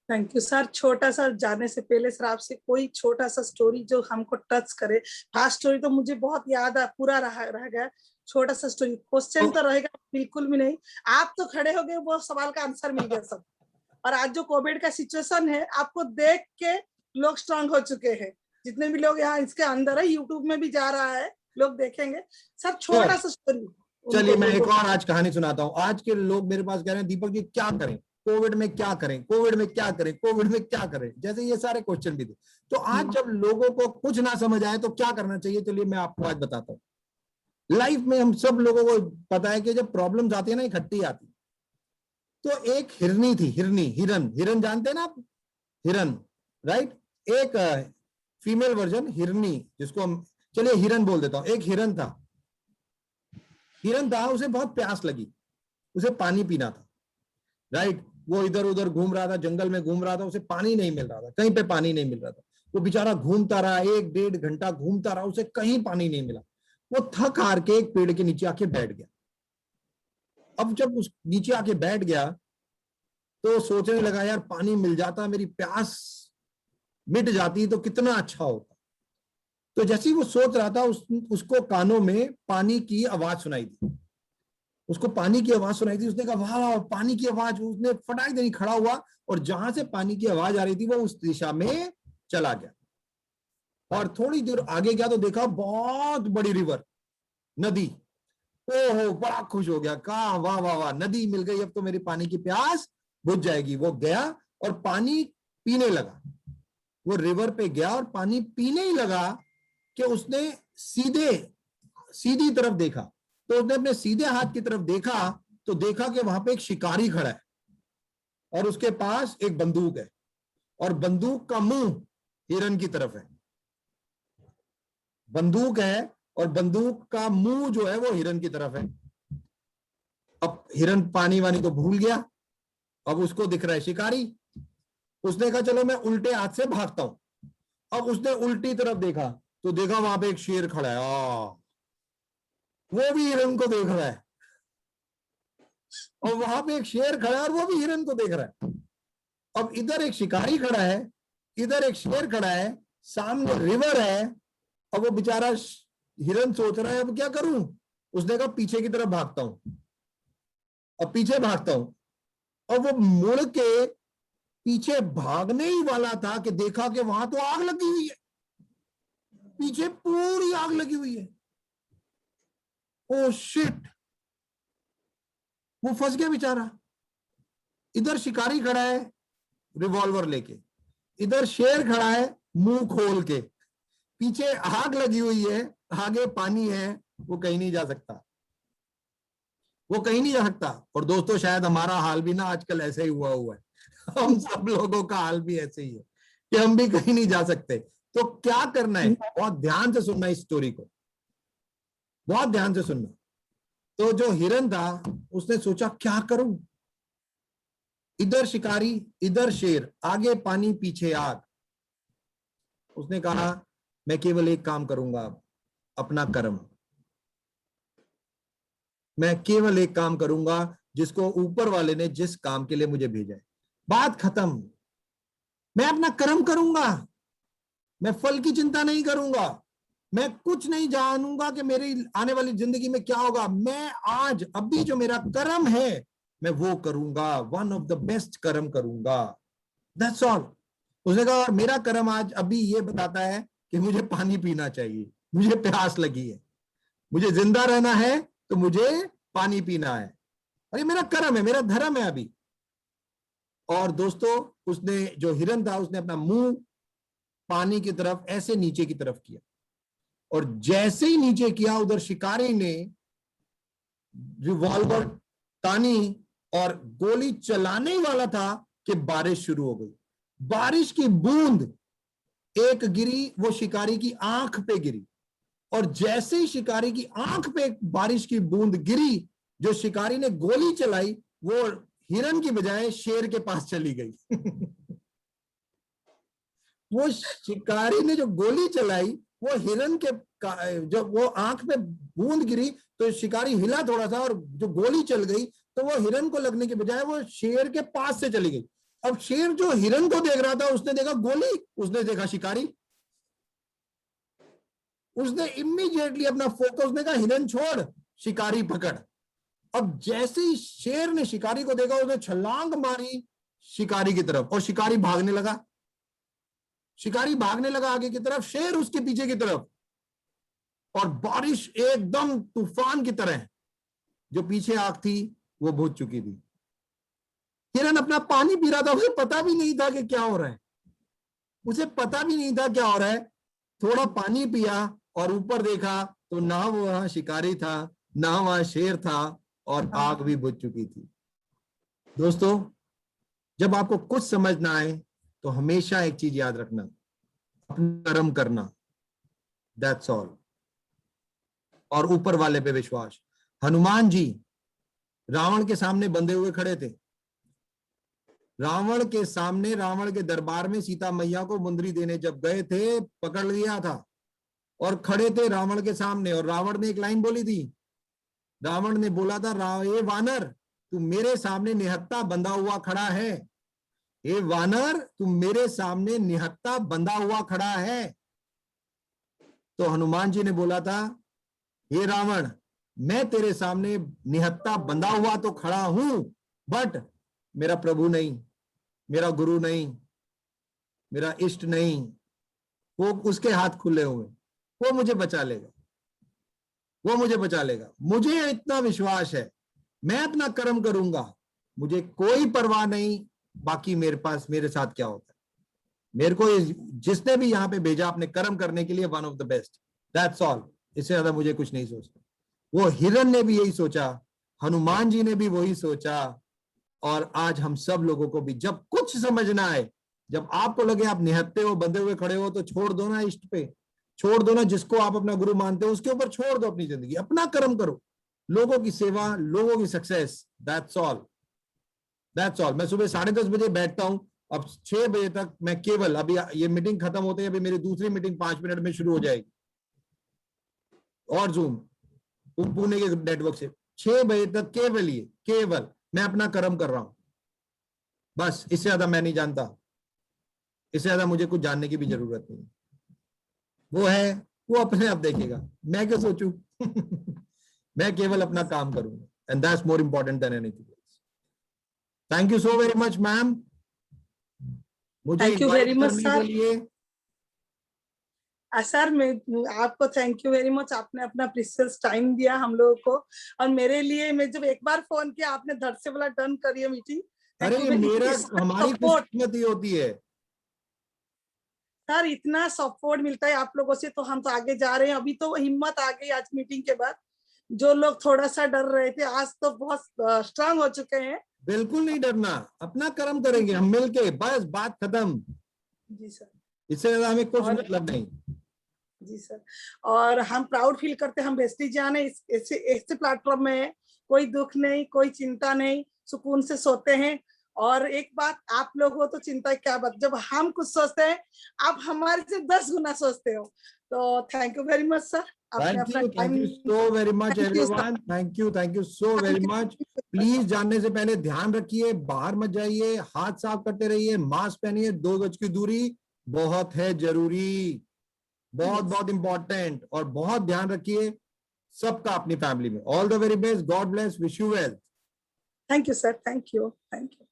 Thank you sir. छोटा सा जाने से पहले सर आपसे कोई छोटा सा स्टोरी जो हमको टच करे। फास्ट स्टोरी तो मुझे बहुत याद है, पूरा रह गया। छोटा सा स्टोरी, क्वेश्चन तो रहेगा बिल्कुल भी नहीं। आप तो खड़े हो गए, वो सवाल का आंसर मिल गया सब। और आज जो कोविड का सिचुएशन है, आपको देख के लोग स्ट्रांग हो चुके हैं। जितने भी लोग यहाँ इसके अंदर है, यूट्यूब में भी जा रहा है, लोग देखेंगे। सर छोटा सा स्टोरी। चलिए मैं एक और आज कहानी सुनाता हूँ। आज के लोग मेरे पास कह रहे हैं, दीपक जी क्या करें, कोविड में क्या करें, कोविड में क्या करें, कोविड में क्या करें, जैसे ये सारे क्वेश्चन भी थे। तो आज जब लोगों को कुछ ना समझ आए तो क्या करना चाहिए, चलिए मैं आपको आज बताता हूँ। लाइफ में हम सब लोगों को पता है कि जब प्रॉब्लम्स आती है ना, इकट्ठी आती। तो एक हिरनी थी, हिरन जानते हैं ना आप, हिरन, राइट। एक फीमेल वर्जन हिरनी, जिसको हम चलिए हिरन बोल देता हूं। एक हिरन था, उसे बहुत प्यास लगी, उसे पानी पीना था, राइट। वो इधर उधर घूम रहा था, जंगल में घूम रहा था, उसे पानी नहीं मिल रहा था, कहीं पे पानी नहीं मिल रहा था। वो बेचारा घूमता रहा, 1-1.5 घंटा घूमता रहा, उसे कहीं पानी नहीं मिला। वो थक हार के एक पेड़ के नीचे आके बैठ गया। अब जब उस नीचे आके बैठ गया तो सोचने लगा, यार पानी मिल जाता, मेरी प्यास मिट जाती तो कितना अच्छा होता। तो जैसे ही वो सोच रहा था, उसको कानों में पानी की आवाज सुनाई दी। उसको पानी की आवाज सुनाई दी। उसने कहा वाह पानी की आवाज। उसने फटाक देनी खड़ा हुआ और जहां से पानी की आवाज आ रही थी वो उस दिशा में चला गया। और थोड़ी देर आगे गया तो देखा बहुत बड़ी रिवर, नदी। ओहो बड़ा खुश हो गया, कहा वाह वाह वाह नदी मिल गई, अब तो मेरी पानी की प्यास बुझ जाएगी। वो गया और पानी पीने लगा। वो रिवर पे गया और पानी पीने ही लगा कि उसने सीधी तरफ देखा। तो उसने अपने सीधे हाथ की तरफ देखा तो देखा कि वहां पे एक शिकारी खड़ा है और उसके पास एक बंदूक है, और बंदूक का मुंह हिरन की तरफ है। बंदूक है और बंदूक का मुंह जो है वो हिरन की तरफ है। अब हिरन पानी वानी तो भूल गया, अब उसको दिख रहा है शिकारी। उसने कहा चलो मैं उल्टे हाथ से भागता हूं। अब उसने उल्टी तरफ देखा तो देखा वहां पे एक शेर खड़ा है, वो भी हिरन को देख रहा है। और वहां पे एक शेर खड़ा है और वो भी हिरन को देख रहा है। अब इधर एक शिकारी खड़ा है, इधर एक शेर खड़ा है, सामने रिवर है। अब वो बेचारा हिरन सोच रहा है अब क्या करूं। उसने कहा पीछे की तरफ भागता हूं। अब पीछे भागता हूं और वो मुड़ के पीछे भागने ही वाला था कि देखा कि वहां तो आग लगी हुई है, पीछे पूरी आग लगी हुई है। ओ शिट, वो फंस गया बेचारा। इधर शिकारी खड़ा है रिवॉल्वर लेके, इधर शेर खड़ा है मुंह खोल के, पीछे आग लगी हुई है, आगे पानी है, वो कहीं नहीं जा सकता, वो कहीं नहीं जा सकता। और दोस्तों शायद हमारा हाल भी ना आजकल ऐसे ही हुआ है। हम सब लोगों का हाल भी ऐसे ही है कि हम भी कहीं नहीं जा सकते। तो क्या करना है, बहुत ध्यान से सुनना इस स्टोरी को, बहुत ध्यान से सुनना। तो जो हिरन था उसने सोचा क्या करूं, इधर शिकारी इधर शेर, आगे पानी पीछे आग। उसने कहा मैं केवल एक काम करूंगा, अपना कर्म। मैं केवल एक काम करूंगा जिसको ऊपर वाले ने जिस काम के लिए मुझे भेजा है, बात खत्म। मैं अपना कर्म करूंगा, मैं फल की चिंता नहीं करूंगा, मैं कुछ नहीं जानूंगा कि मेरी आने वाली जिंदगी में क्या होगा। मैं आज अभी जो मेरा कर्म है मैं वो करूंगा, वन ऑफ द बेस्ट कर्म करूंगा, दैट्स ऑल। उसने कहा और मेरा कर्म आज अभी ये बताता है कि मुझे पानी पीना चाहिए, मुझे प्यास लगी है, मुझे जिंदा रहना है तो मुझे पानी पीना है, और ये मेरा कर्म है, मेरा धर्म है अभी। और दोस्तों उसने, जो हिरन था, उसने अपना मुंह पानी की तरफ ऐसे नीचे की तरफ किया, और जैसे ही नीचे किया उधर शिकारी ने रिवॉल्वर तानी और गोली चलाने वाला था कि बारिश शुरू हो गई। बारिश की बूंद एक गिरी, वो शिकारी की आंख पे गिरी, और जैसे ही शिकारी की आंख पे बारिश की बूंद गिरी, जो शिकारी ने गोली चलाई वो हिरन की बजाय शेर के पास चली गई। वो शिकारी ने जो गोली चलाई वो हिरन के, जब वो आंख पे बूंद गिरी तो शिकारी हिला थोड़ा सा, और जो गोली चल गई तो वो हिरन को लगने के बजाय वो शेर के पास से चली गई। अब शेर जो हिरन को देख रहा था उसने देखा गोली, उसने देखा शिकारी, उसने इमीडिएटली अपना फोकस, उसने कहा हिरन छोड़, शिकारी पकड़। अब जैसे ही शेर ने शिकारी को देखा उसने छलांग मारी शिकारी की तरफ, और शिकारी भागने लगा, शिकारी भागने लगा आगे की तरफ, शेर उसके पीछे की तरफ, और बारिश एकदम तूफान की तरह, जो पीछे आग थी वो बुझ चुकी थी। हिरन अपना पानी पी रहा था, उसे पता भी नहीं था कि क्या हो रहा है, उसे पता भी नहीं था क्या हो रहा है। थोड़ा पानी पिया और ऊपर देखा तो ना वो वहां शिकारी था, ना वहां शेर था, और आग भी बुझ चुकी थी। दोस्तों जब आपको कुछ समझ ना आए तो हमेशा एक चीज याद रखना, अपना कर्म करना, दैट्स ऑल, और ऊपर वाले पे विश्वास। हनुमान जी रावण के सामने बंधे हुए खड़े थे, रावण के सामने, रावण के दरबार में सीता मैया को मुंदरी देने जब गए थे, पकड़ लिया था और खड़े थे रावण के सामने, और रावण ने एक लाइन बोली थी, रावण ने बोला था, ये वानर तू मेरे सामने निहत्था बंधा हुआ खड़ा है, ये वानर तू मेरे सामने निहत्था बंधा हुआ खड़ा है। तो हनुमान जी ने बोला था, हे रावण मैं तेरे सामने निहत्था बंधा हुआ तो खड़ा हूं, बट मेरा प्रभु नहीं, मेरा गुरु नहीं, मेरा इष्ट नहीं, वो उसके हाथ खुले हुए, वो मुझे बचा लेगा, वो मुझे बचा लेगा, मुझे इतना विश्वास है, मैं अपना कर्म करूंगा, मुझे कोई परवाह नहीं बाकी मेरे पास मेरे साथ क्या होता है। मेरे को जिसने भी यहाँ पे भेजा अपने कर्म करने के लिए, one of the best, that's all, इससे ज्यादा मुझे कुछ नहीं सोचना। वो हिरन ने भी यही सोचा, हनुमान जी ने भी वही सोचा, और आज हम सब लोगों को भी जब कुछ समझना है, जब आपको लगे आप निहत्ते हो, बंधे हुए खड़े हो, तो छोड़ दो ना इष्ट पे, छोड़ दो ना जिसको आप अपना गुरु मानते हो, उसके ऊपर छोड़ दो अपनी जिंदगी, अपना कर्म करो, लोगों की सेवा, लोगों की success, that's all, that's all. मैं सुबह 10:30 बजे बैठता हूं, अब 6 बजे तक मैं केवल, अभी ये मीटिंग खत्म होते ही अभी मेरी दूसरी मीटिंग 5 मिनट में शुरू हो जाएगी, और जूम पुणे के नेटवर्क से, 6 बजे तक केवल ये, केवल मैं अपना कर्म कर रहा हूं, बस, इससे ज्यादा मैं नहीं जानता, इससे ज्यादा मुझे कुछ जानने की भी जरूरत नहीं। वो है, वो अपने आप देखेगा, मैं क्या सोचूं। मैं केवल अपना काम करूंगा, and that's more important than anything else. Thank you so very much ma'am, मुझे Thank you invite very much, करने sir. के लिए। सर मैं आपको थैंक यू वेरी मच, आपने अपना प्रीशियस टाइम दिया हम लोगों को, और मेरे लिए मैं जब एक बार फोन किया आपने धड़ से बोला डन करिए मीटिंग। अरे थैंक यू वेरी मेरा मच हमारी सपोर्ट खुशकिस्मती होती है। सर, इतना सपोर्ट मिलता है आप लोगों से तो हम तो आगे जा रहे हैं। अभी तो हिम्मत आ गई आज मीटिंग के बाद, जो लोग थोड़ा सा डर रहे थे आज तो बहुत स्ट्रांग हो चुके हैं। बिल्कुल नहीं डरना, अपना कर्म करेंगे हम मिलके, बस बात खत्म। जी सर। इससे ज्यादा हमें कुछ और मतलब नहीं। जी सर, और हम प्राउड फील करते हैं हम वेस्टिजियाना ऐसे ऐसे प्लेटफॉर्म में है, कोई दुख नहीं, कोई चिंता नहीं, सुकून से सोते हैं। और एक बात, आप लोग हो तो चिंता क्या बात, जब हम कुछ सोचते हैं आप हमारे से 10 गुना सोचते हो। तो thank you very much sir, आपने अपना thank time. You so very much thank you sir. Everyone, thank you so very much. Please जानने से पहले ध्यान रखिए, बाहर मत जाइए, हाथ साफ करते रहिए, मास्क पहनिए, 2 गज की दूरी बहुत है जरूरी, बहुत बहुत इंपॉर्टेंट, और बहुत ध्यान रखिए सबका अपनी फैमिली में। All the very best, God bless, wish you well. Thank you sir, thank you, thank you.